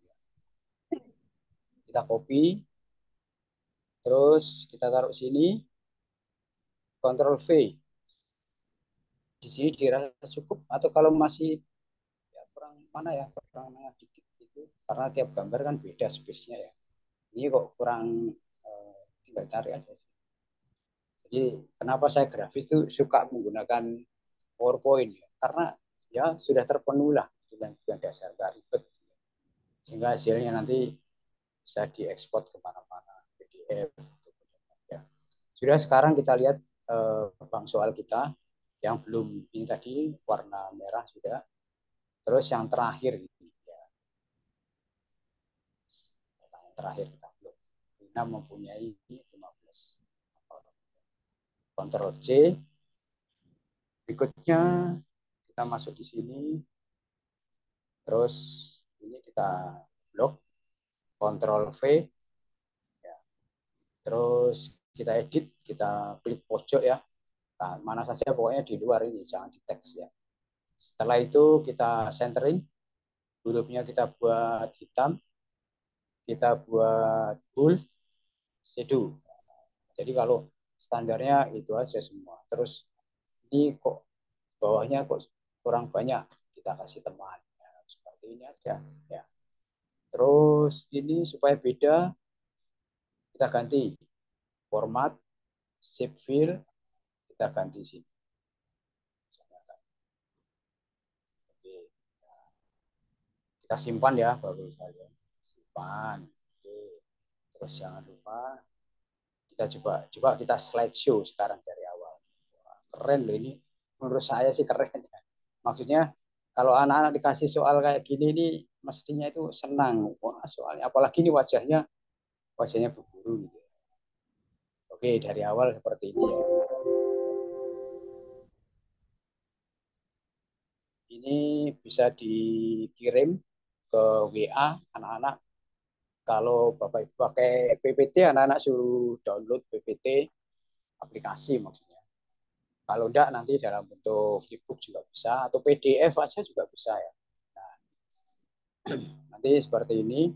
Speaker 1: Kita copy, terus kita taruh sini, Ctrl V. Di sini dirasa cukup, atau kalau masih ya kurang mana ya, kurang dikit itu, karena tiap gambar kan beda space-nya ya. Ini kok kurang, tinggal cari aja sih. Jadi kenapa saya grafis itu suka menggunakan PowerPoint ya? Karena ya sudah terpenuhi lah dengan dasar, nggak ribet, sehingga hasilnya nanti bisa diekspor kemana-mana, PDF ya. Sudah, sekarang kita lihat bang soal kita yang belum ini tadi warna merah sudah. Terus yang terakhir ini ya, yang terakhir kita belum. mempunyai 15. Ctrl C. Berikutnya kita masuk di sini. Terus ini kita blok. Ctrl V. Ya. Terus kita edit, kita klik pojok ya. Nah, mana saja pokoknya di luar ini, jangan di teks ya. Setelah itu kita centering. Hurufnya kita buat hitam. Kita buat bold, shadow. Jadi kalau standarnya itu aja semua. Terus ini kok bawahnya kok kurang banyak, kita kasih teman. Ya, seperti ini aja. Ya. Terus ini supaya beda, kita ganti format, shape fill, kita ganti sini. Oke. Kita simpan ya, baru saja. Simpan. Oke. Terus jangan lupa kita coba kita slideshow sekarang dari awal. Wah, keren loh ini. Menurut saya sih keren ya. Maksudnya kalau anak-anak dikasih soal kayak gini nih mestinya itu senang. Wah, soalnya apalagi ini wajahnya berburu gitu. Oke, dari awal seperti ini ya. Ini bisa dikirim ke WA anak-anak. Kalau Bapak Ibu pakai PPT, anak-anak suruh download PPT aplikasi maksudnya. Kalau enggak nanti dalam bentuk flipbook juga bisa atau PDF aja juga bisa ya. Nah, nanti seperti ini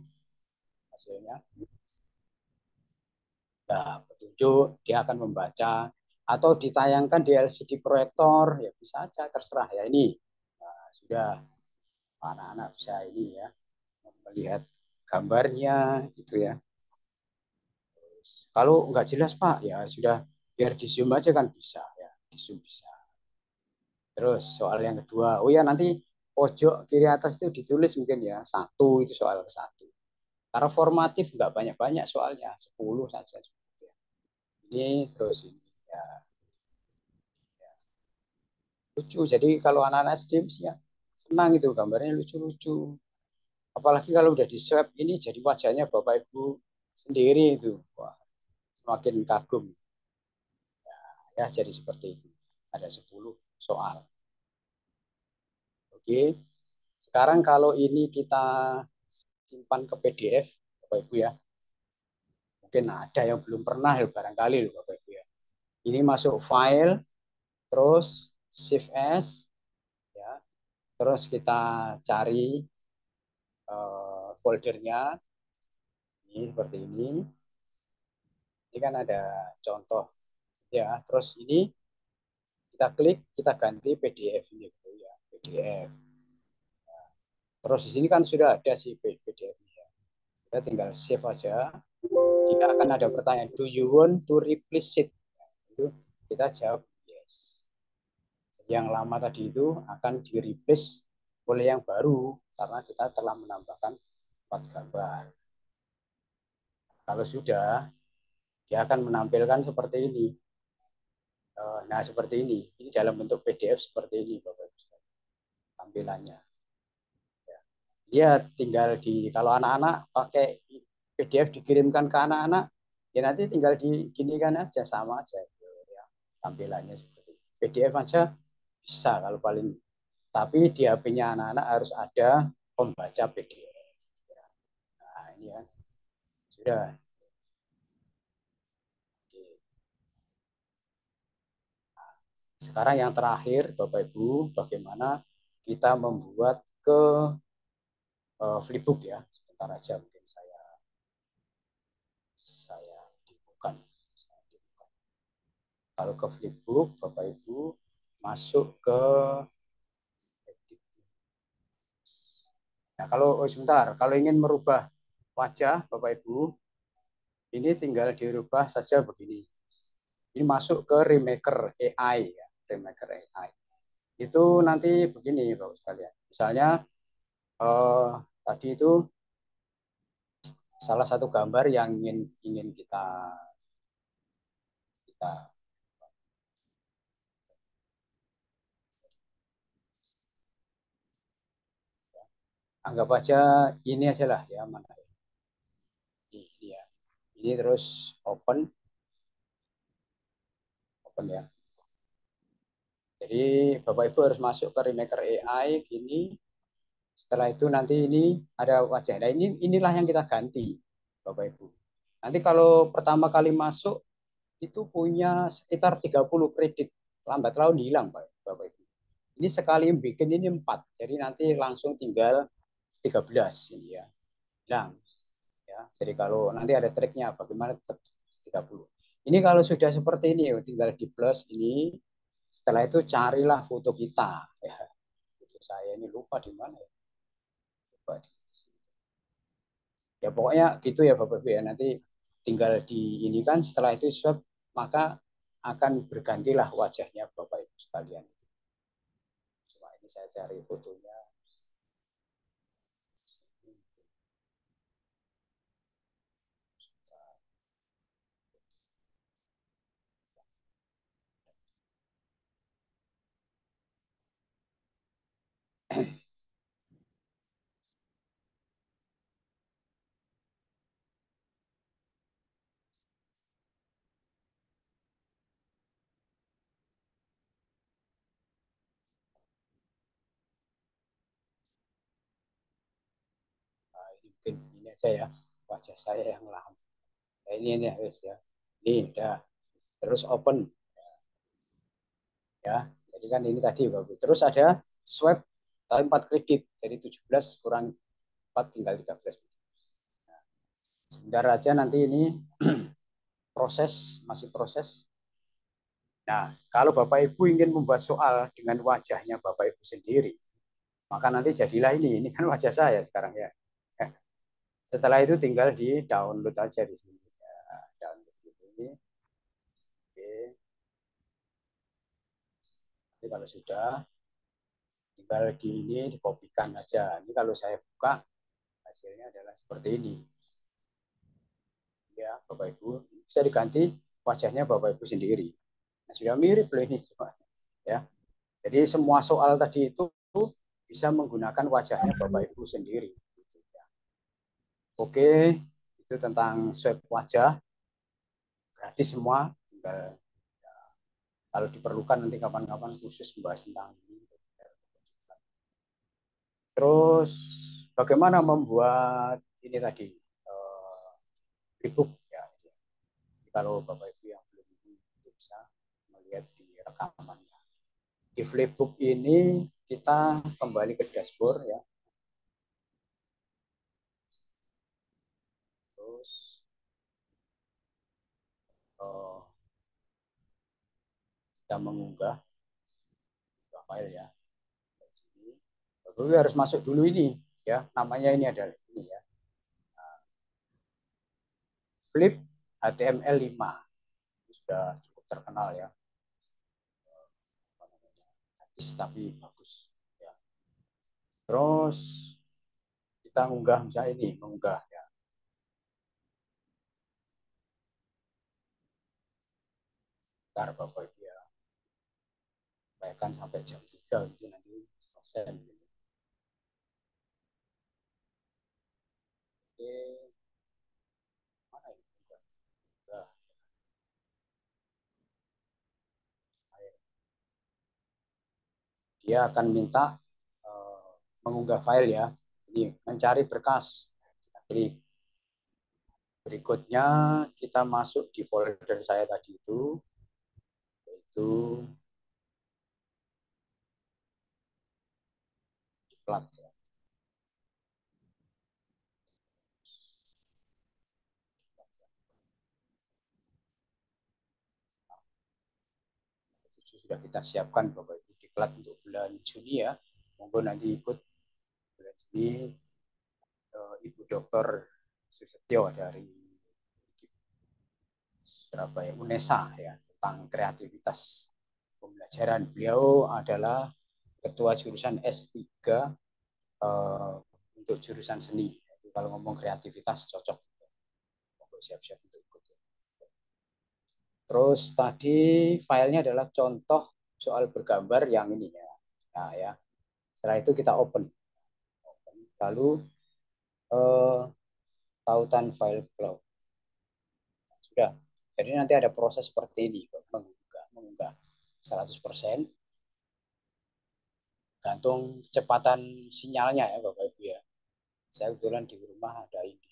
Speaker 1: hasilnya. Nah, petunjuk dia akan membaca atau ditayangkan di LCD proyektor ya bisa aja terserah ya ini. Nah, sudah anak-anak bisa ini ya melihat gambarnya gitu ya. Kalau nggak jelas Pak ya sudah biar di zoom aja kan bisa ya di zoom bisa. Terus soal yang kedua, oh ya nanti pojok kiri atas itu ditulis mungkin ya satu itu soal satu. Karena formatif nggak banyak-banyak soalnya 10 saja. Ini terus ini ya, ya. Lucu. Jadi kalau anak-anak SD ya senang itu gambarnya lucu-lucu. Apalagi kalau udah di swab ini jadi wajahnya Bapak Ibu sendiri itu. Wah, semakin kagum. Ya, jadi seperti itu. Ada 10 soal. Oke. Sekarang kalau ini kita simpan ke PDF, Bapak Ibu ya. Mungkin ada yang belum pernah ya barangkali loh Bapak Ibu ya. Ini masuk file, terus shift S, ya. Terus kita cari foldernya. Ini seperti ini. Ini kan ada contoh ya. Terus ini kita klik, kita ganti PDF ini ya, PDF. Terus di sini kan sudah ada si PDF-nya. Kita tinggal save aja. Tidak akan ada pertanyaan, do you want to replace it? Itu kita jawab yes. Yang lama tadi itu akan di replace oleh yang baru karena kita telah menambahkan 4 gambar. Kalau sudah, dia akan menampilkan seperti ini. Nah, seperti ini. Ini dalam bentuk PDF seperti ini, Bapak Ibu. Tampilannya. Dia tinggal kalau anak-anak pakai PDF dikirimkan ke anak-anak, ya nanti tinggal diginikan aja sama aja ya, tampilannya seperti itu. PDF aja bisa kalau paling, tapi di HP-nya anak-anak harus ada pembaca PDF. Nah, ini kan sudah. Sekarang yang terakhir, Bapak Ibu, bagaimana kita membuat ke flipbook ya. Sebentar aja mungkin saya dibuka. Kalau ke flipbook, Bapak Ibu masuk ke edit. Nah, kalau sebentar, kalau ingin merubah wajah Bapak Ibu, ini tinggal dirubah saja begini. Ini masuk ke Remaker AI ya, Remaker AI. Itu nanti begini Bapak sekalian. Misalnya tadi itu salah satu gambar yang ingin kita anggap aja ini aja lah ya, mana ini ya. Ini terus open ya. Jadi Bapak Ibu harus masuk ke Remaker AI gini. Setelah itu nanti ini ada wajah. Nah, inilah yang kita ganti Bapak Ibu. Nanti kalau pertama kali masuk itu punya sekitar 30 kredit. Lambat laun hilang Bapak Ibu. Ini sekali bikin ini 4. Jadi nanti langsung tinggal 13 ini ya. Hilang. Ya. Jadi kalau nanti ada triknya bagaimana tetap 30. Ini kalau sudah seperti ini tinggal di plus ini. Setelah itu carilah foto kita ya. Foto saya ini lupa di mana ya. Lupa di sini. Ya pokoknya gitu ya Bapak Ibu ya. Nanti tinggal di ini kan setelah itu swab maka akan bergantilah wajahnya Bapak Ibu sekalian. Cuma ini saya cari fotonya. Nah, ini mungkin ini aja ya wajah saya yang lama. Nah, ini ya guys ya. Ini udah. Terus open ya. Jadi kan ini tadi Bapak. Terus ada swab tapi 4 kredit. Jadi 17 kurang 4 tinggal 13. Nah, sebentar aja nanti ini masih proses. Nah, kalau Bapak Ibu ingin membuat soal dengan wajahnya Bapak Ibu sendiri, maka nanti jadilah ini kan wajah saya sekarang ya. Setelah itu tinggal di download aja di sini. Ya, download ini. Oke. Jadi kalau sudah tinggal di ini dikopikan aja. Ini kalau saya buka hasilnya adalah seperti ini. Ya, Bapak Ibu bisa diganti wajahnya Bapak Ibu sendiri. Nah, sudah mirip loh ini semua. Ya. Jadi semua soal tadi itu bisa menggunakan wajahnya Bapak Ibu sendiri. Oke, itu tentang swab wajah. Gratis semua. Tinggal ya, kalau diperlukan nanti kapan-kapan khusus membahas tentang ini. Terus bagaimana membuat ini tadi flipbook ya. Kalau Bapak Ibu yang belum bisa melihat di rekamannya. Di flipbook ini kita kembali ke dashboard ya. Terus kita mengunggah file ya. Bapak harus masuk dulu ini ya. Namanya ini adalah ini ya. Flip HTML5 sudah cukup terkenal ya. Gratis tapi bagus ya. Terus kita unggah misalnya ini mengunggah ya. Ntar Bapak Ibu ya. Bayangkan sampai jam 3 gitu nanti selesai. Oke. Mana ini? Unggah. Dia akan minta mengunggah file ya. Ini mencari berkas. Kita klik. Berikutnya kita masuk di folder saya tadi itu, yaitu diklat ya. Itu sudah kita siapkan Bapak Ibu diklat untuk bulan Juni ya. Monggo nanti ikut bulan Juni Ibu Dokter Susetyo dari Surabaya UNESA ya tentang kreativitas pembelajaran. Beliau adalah ketua jurusan S3 untuk jurusan seni. Jadi kalau ngomong kreativitas cocok. Monggo siap-siap untuk ikut. Terus tadi filenya adalah contoh soal bergambar yang ini ya. Nah ya. Setelah itu kita open. Lalu tautan file cloud. Sudah. Jadi nanti ada proses seperti ini, mengunggah 100%, gantung kecepatan sinyalnya ya Bapak Ibu ya. Saya kebetulan di rumah ada ini,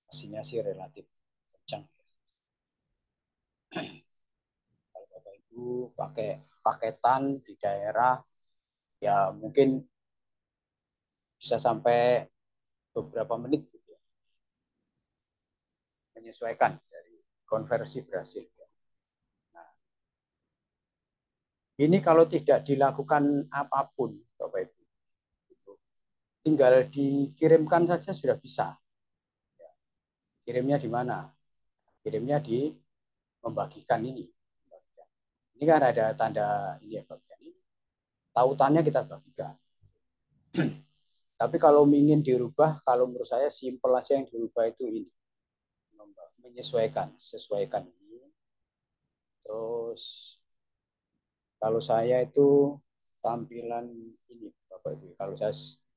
Speaker 1: mesinnya sih relatif kencang. Kalau Bapak Ibu pakai paketan di daerah, ya mungkin bisa sampai beberapa menit gitu ya. Menyesuaikan dari konversi berhasil. Nah, ini kalau tidak dilakukan apapun, Bapak Ibu, tinggal dikirimkan saja sudah bisa. Kirimnya di mana? Kirimnya di membagikan ini. Ini kan ada tanda ini ya, bagian ini. Tautannya kita bagikan. Tapi kalau ingin dirubah, kalau menurut saya simpel aja yang dirubah itu ini. Menyesuaikan, sesuaikan ini. Terus kalau saya itu tampilan ini, Bapak Ibu. Kalau saya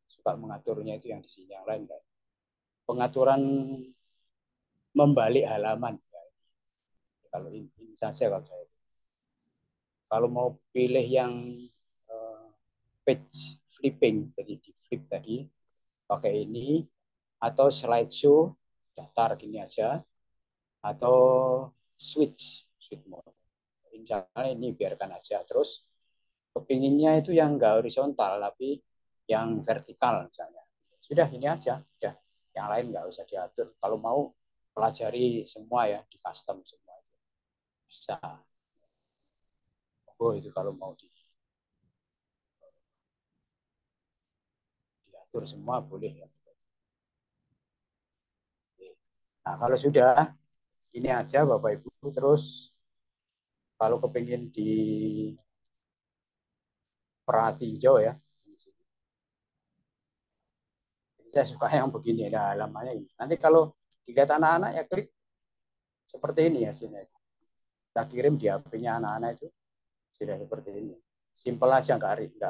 Speaker 1: suka mengaturnya itu yang di sini, yang lain kan. Pengaturan membalik halaman. Kalau ini saja kalau saya. Kalau mau pilih yang page flipping, jadi di flip tadi, pakai ini, atau slideshow, datar gini aja, atau switch mode. Misalnya ini biarkan aja, terus kepinginnya itu yang nggak horizontal, tapi yang vertikal misalnya. Sudah ini aja, sudah. Yang lain nggak usah diatur. Kalau mau pelajari semua ya, di custom semua itu bisa. Oh itu kalau mau diatur semua boleh ya. Nah kalau sudah ini aja Bapak Ibu, terus kalau kepingin di pratinjau ya, saya suka yang begini, ada halamannya ini. Nanti kalau dilihat anak-anak ya klik seperti ini ya sini. Kita kirim di HP-nya anak-anak itu sudah seperti ini. Simpel aja, nggak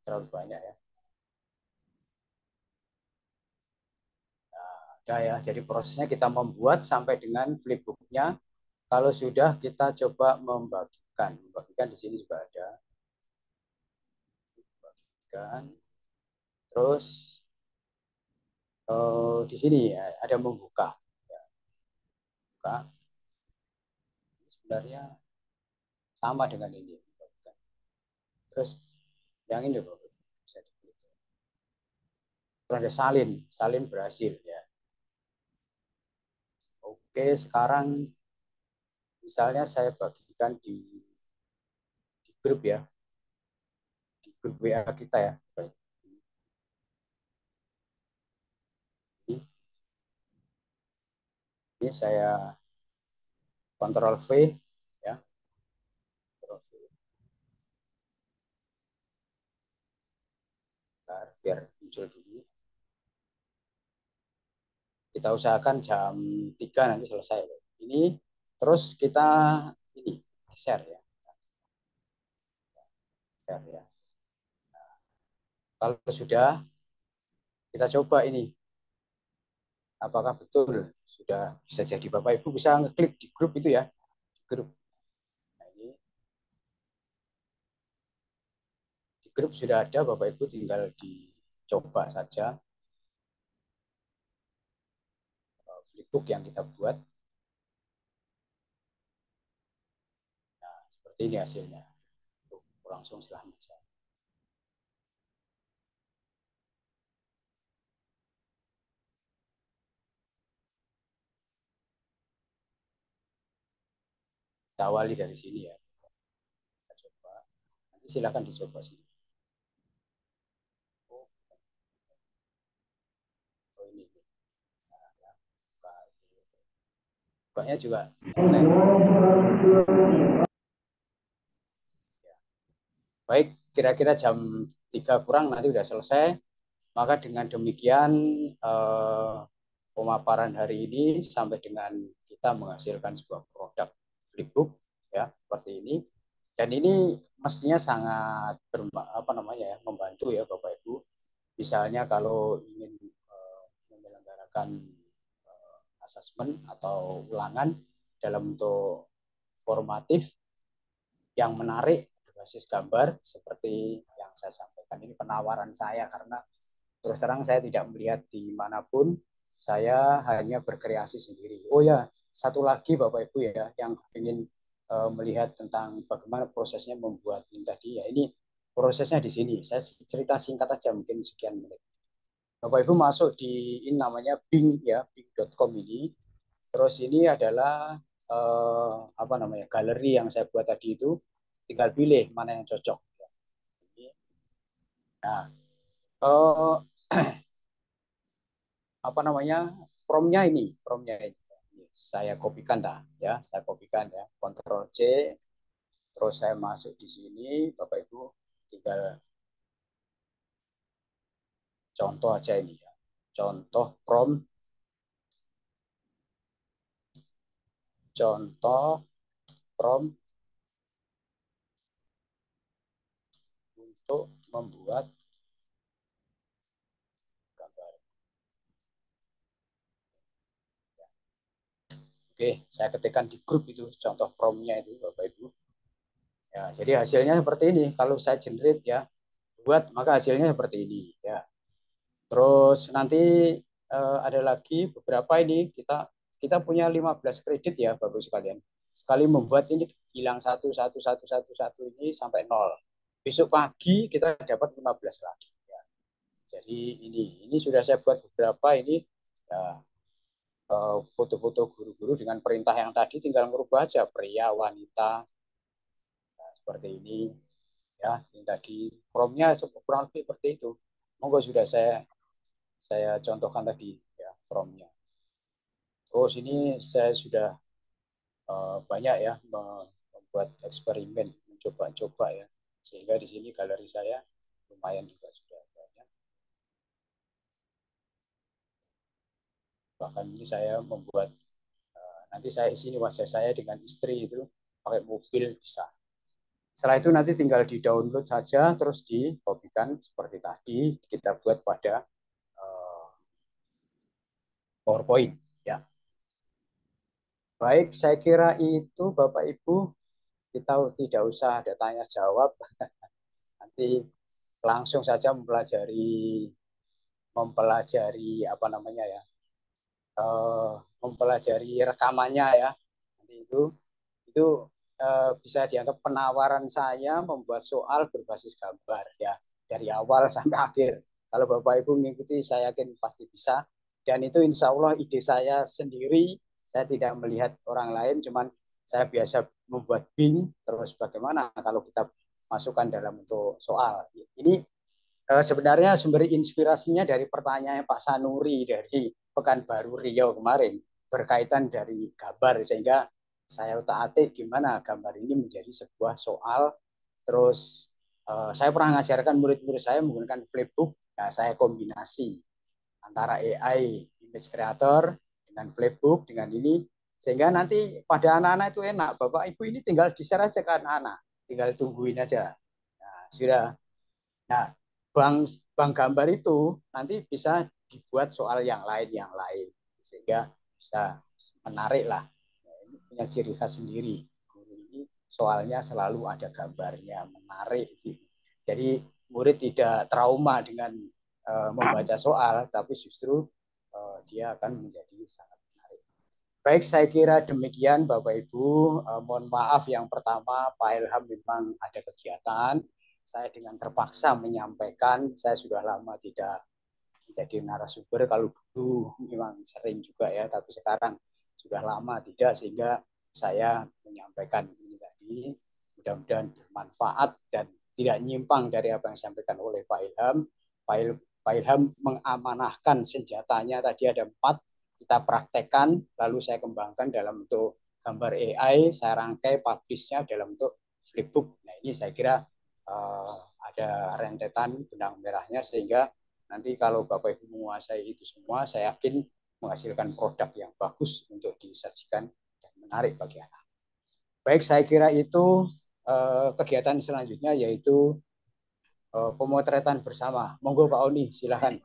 Speaker 1: terlalu banyak ya. Nah, ada ya. Jadi prosesnya kita membuat sampai dengan flipbooknya. Kalau sudah kita coba membagikan. Membagikan di sini juga ada. Membagikan. Terus di sini ya, ada membuka. Ya, buka. Sebenarnya sama dengan ini. Terus yang ini loh, bisa diklik. Terus ada salin berhasil ya. Oke, sekarang misalnya saya bagikan di grup ya, di grup WA kita ya. Ini saya Ctrl V ya, Ctrl V. Bentar, biar muncul dulu. Kita usahakan jam 3 nanti selesai. Ini terus kita ini share ya. Share ya. Nah, kalau sudah kita coba ini apakah betul sudah bisa jadi. Bapak Ibu bisa ngeklik di grup itu ya, di grup. Nah, ini di grup sudah ada, Bapak Ibu tinggal dicoba saja flipbook yang kita buat. Nah, seperti ini hasilnya. Langsung silahkan saja. Kita awali dari sini ya. Kita coba. Nanti silakan dicoba sini. Oh ini. Nah, ya. Bukanya juga. Baik, kira-kira jam 3 kurang nanti sudah selesai. Maka dengan demikian pemaparan hari ini sampai dengan kita menghasilkan sebuah produk flipbook ya seperti ini. Dan ini mestinya sangat membantu ya Bapak Ibu. Misalnya kalau ingin menyelenggarakan asesmen atau ulangan dalam bentuk formatif yang menarik berbasis gambar seperti yang saya sampaikan. Ini penawaran saya karena terus terang saya tidak melihat dimanapun, saya hanya berkreasi sendiri. Oh ya, satu lagi Bapak Ibu ya, yang ingin melihat tentang bagaimana prosesnya membuat ini tadi ya, ini prosesnya di sini. Saya cerita singkat aja mungkin sekian menit. Bapak Ibu masuk di ini namanya Bing ya, bing.com ini. Terus ini adalah apa namanya galeri yang saya buat tadi itu. Tinggal pilih mana yang cocok. Nah, apa namanya promnya ini, saya kopikan dah ya, saya kopikan ya, Ctrl C, terus saya masuk di sini, Bapak Ibu tinggal contoh aja ini ya, contoh prompt untuk membuat gambar. Oke, saya ketikkan di grup itu contoh promptnya itu Bapak Ibu. Ya, jadi hasilnya seperti ini. Kalau saya generate ya, buat maka hasilnya seperti ini ya. Terus nanti ada lagi beberapa ini kita punya 15 kredit ya Bapak sekalian. Sekali membuat ini hilang satu ini sampai 0. Besok pagi kita dapat 15 lagi ya. Jadi ini sudah saya buat beberapa ini ya, foto-foto guru-guru dengan perintah yang tadi tinggal merubah aja pria, wanita ya, seperti ini ya. Yang tadi promnya kurang lebih seperti itu. Monggo sudah saya contohkan tadi ya promnya. Terus ini saya sudah banyak ya membuat eksperimen, mencoba-coba ya, sehingga di sini galeri saya lumayan juga sudah banyak. Bahkan ini saya membuat nanti saya isi wajah saya dengan istri itu pakai mobil bisa. Setelah itu nanti tinggal di download saja, terus dikopikan seperti tadi kita buat pada PowerPoint ya. Baik, saya kira itu Bapak Ibu, kita tidak usah ada tanya jawab. Nanti langsung saja mempelajari apa namanya ya, mempelajari rekamannya ya. Nanti itu bisa dianggap penawaran saya membuat soal berbasis gambar ya, dari awal sampai akhir. Kalau Bapak Ibu mengikuti, saya yakin pasti bisa. Dan itu insya Allah ide saya sendiri, saya tidak melihat orang lain, cuman saya biasa membuat Bing, terus bagaimana kalau kita masukkan dalam bentuk soal. Ini sebenarnya sumber inspirasinya dari pertanyaan Pak Sanuri dari Pekanbaru Riau kemarin, berkaitan dari gambar, sehingga saya utak-atik gimana gambar ini menjadi sebuah soal. Terus saya pernah mengajarkan murid-murid saya menggunakan flipbook, nah saya kombinasi antara AI image creator dengan flipbook dengan ini, sehingga nanti pada anak-anak itu enak, Bapak Ibu ini tinggal di-share aja ke anak-anak, tinggal tungguin aja. Nah, sudah. Nah, bank gambar itu nanti bisa dibuat soal yang lain sehingga bisa menarik lah. Nah, ini punya ciri khas sendiri. Guru ini soalnya selalu ada gambarnya, menarik. Jadi murid tidak trauma dengan membaca soal, tapi justru dia akan menjadi sangat menarik. Baik, saya kira demikian Bapak Ibu. Mohon maaf yang pertama Pak Ilham memang ada kegiatan. Saya dengan terpaksa menyampaikan, saya sudah lama tidak menjadi narasumber. Kalau dulu memang sering juga ya, tapi sekarang sudah lama tidak, sehingga saya menyampaikan ini tadi. Mudah-mudahan bermanfaat dan tidak nyimpang dari apa yang disampaikan oleh Pak Ilham. Pak Ilham mengamanahkan senjatanya tadi ada 4, kita praktekkan, lalu saya kembangkan dalam bentuk gambar AI, saya rangkai, publish-nya dalam bentuk flipbook. Nah ini saya kira ada rentetan benang merahnya, sehingga nanti kalau Bapak Ibu menguasai itu semua, saya yakin menghasilkan produk yang bagus untuk disajikan dan menarik bagi anak. Baik, saya kira itu kegiatan selanjutnya yaitu pemotretan bersama. Monggo Pak Oni, silakan.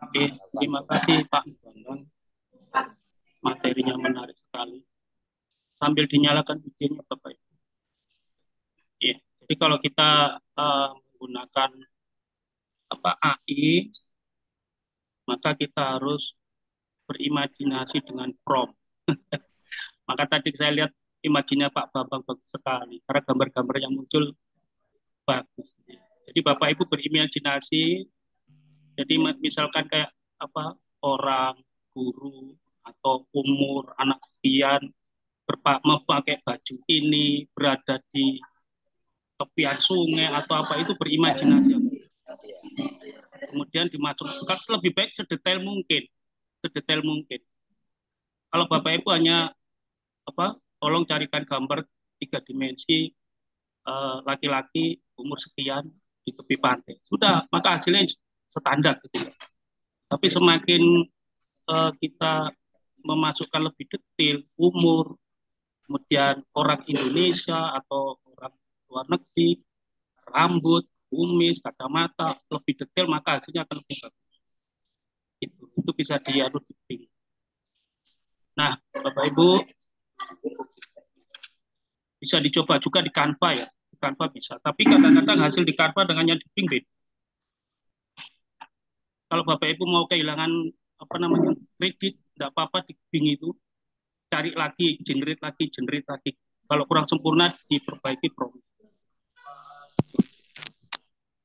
Speaker 2: Terima kasih Pak Bondon.
Speaker 5: Materinya menarik sekali. Sambil dinyalakan videonya Bapak Ibu. Ya, jadi kalau kita menggunakan AI, maka kita harus berimajinasi dengan prompt. Maka tadi saya lihat imajinnya Pak Bambang bagus sekali, karena gambar-gambar yang muncul bagus. Jadi Bapak Ibu berimajinasi, jadi misalkan kayak orang, guru, atau umur, anak sekian, memakai baju ini, berada di tepian sungai, atau apa, itu berimajinasi. Kemudian dimasukkan lebih baik sedetail mungkin. Kalau Bapak Ibu hanya tolong carikan gambar 3 dimensi laki-laki umur sekian di tepi pantai. Sudah, maka hasilnya standar gitu. Tapi semakin kita memasukkan lebih detail umur, kemudian orang Indonesia atau orang luar negeri, rambut, kumis, kacamata, lebih detail, maka hasilnya akan lebih bagus. Itu bisa diadu di ping. Nah, Bapak Ibu, bisa dicoba juga di Canva ya. Di Canva bisa. Tapi kadang-kadang hasil di Canva dengan yang di ping beda. Kalau Bapak Ibu mau kehilangan kredit, tidak apa-apa di ping itu. Cari lagi, generate lagi. Kalau kurang sempurna, diperbaiki prompt.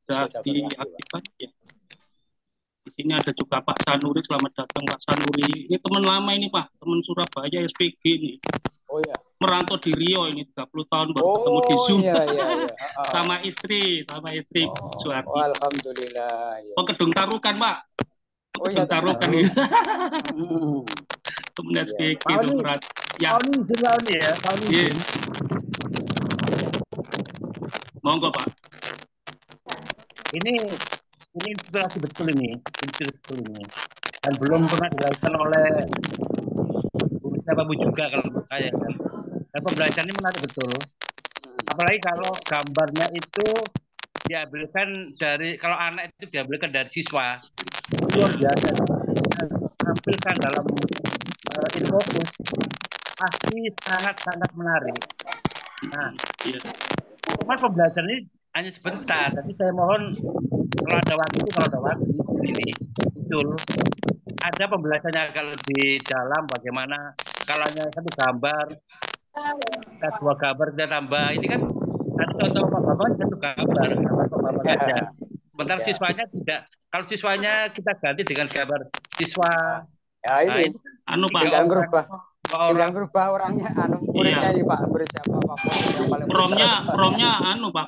Speaker 5: Sudah diaktifkan ya. Di sini ada juga Pak Sanuri, selamat datang Pak Sanuri. Ini teman lama ini Pak, teman Surabaya SPG ini.
Speaker 1: Oh ya.
Speaker 5: Merantau di Rio ini 30 tahun baru ketemu di Zoom.
Speaker 1: Iya.
Speaker 5: sama istri Suharti.
Speaker 1: Oh, alhamdulillah. Ya.
Speaker 5: Oh, Kedung Tarukan Pak. Kedung Tarukan ya. Teman SPG itu berat. Ya.
Speaker 4: Tahun ya.
Speaker 5: Monggo Pak.
Speaker 4: Ini inspirasi betul ini. Dan belum pernah dilakukan oleh siapapun juga kalau menurut saya kan. Dan pembelajaran ini menarik betul. Apalagi kalau gambarnya itu diambilkan dari, kalau anak itu diambilkan dari siswa, luar biasa. Tampilkan dalam InFocus pasti sangat menarik. Nah, cuma pembelajaran ini hanya sebentar, tapi saya mohon kalau ada waktu ini betul ada pembahasannya agak lebih dalam, bagaimana kalau hanya satu gambar, dua gambar kita tambah. Ini kan tadi contoh Pak Bapak satu gambar Pak Bapak saja. Sebentar siswanya tidak. Kalau siswanya kita ganti dengan gambar siswa.
Speaker 1: Ya ini,
Speaker 5: Pak,
Speaker 1: tinggal berubah orangnya, muridnya ini Pak, murid siapa Pak?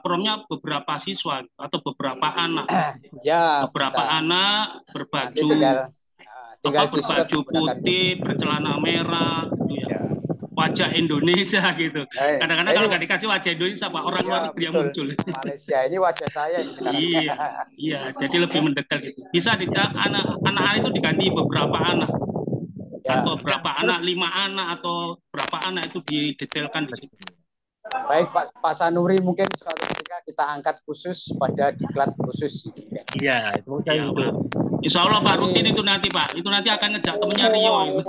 Speaker 5: Promnya beberapa siswa atau beberapa anak.
Speaker 1: Ya.
Speaker 5: Beberapa anak berbaju.
Speaker 1: Tinggal
Speaker 5: berbaju putih, bercelana merah, gitu ya. Wajah Indonesia gitu. Kadang-kadang kalau nggak dikasih wajah Indonesia, Pak, orang luar negeri yang muncul.
Speaker 1: Malaysia ini wajah saya ini sekarang.
Speaker 5: Iya, jadi lebih mendekat gitu. Bisa anak-anak itu diganti beberapa anak. Atau berapa anak, 5 anak atau berapa anak itu didetailkan di situ.
Speaker 1: Baik Pak Sanuri, mungkin suatu ketika kita angkat khusus pada diklat khusus gitu.
Speaker 4: Iya, itu saya itu.
Speaker 5: Insya Allah Pak, rutin itu nanti Pak. Itu nanti akan ngejak temennya Rio itu.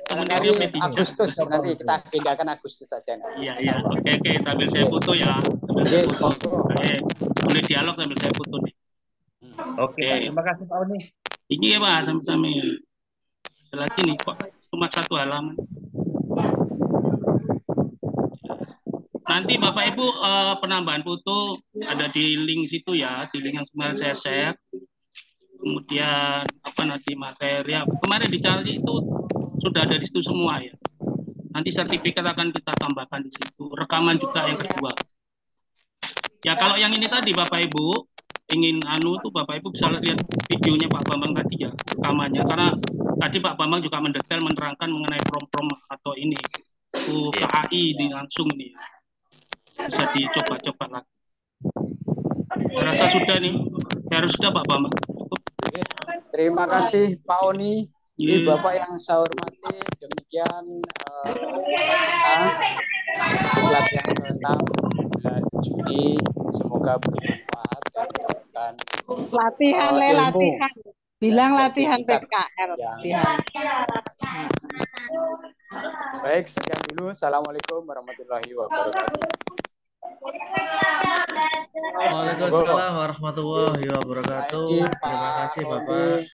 Speaker 1: Temennya Rio Agustus, nanti kita pindahkan Agustus saja.
Speaker 5: Iya. Oke, sambil saya foto ya. Boleh dialog sambil saya foto nih.
Speaker 4: Oke. Terima kasih Pak Oni.
Speaker 5: Ini ya Pak, sama-sama. Lagi nih kok cuma 1 halaman. Nanti Bapak Ibu penambahan foto ada di link situ ya, di link yang kemarin saya share. Kemudian nanti materi kemarin dicari itu sudah ada di situ semua ya. Nanti sertifikat akan kita tambahkan di situ. Rekaman juga yang kedua. Ya kalau yang ini tadi Bapak Ibu ingin tuh Bapak Ibu bisa lihat videonya Pak Bambang tadi ya, rekamannya, karena tadi Pak Bambang juga mendetail menerangkan mengenai prom atau ini KAI ini langsung ini. Bisa dicoba-coba lagi. Saya rasa sudah nih. Harus sudah Pak Bambang.
Speaker 1: Terima kasih Pak Oni. Bapak yang saya hormati, demikian diklat yang ke-6 bulan Juni, semoga bermanfaat dan
Speaker 6: latihan. Bilang latihan PKR.
Speaker 1: Baik, sekian dulu. Assalamualaikum warahmatullahi wabarakatuh.
Speaker 6: Waalaikumsalam warahmatullahi wabarakatuh. Terima kasih Bapak.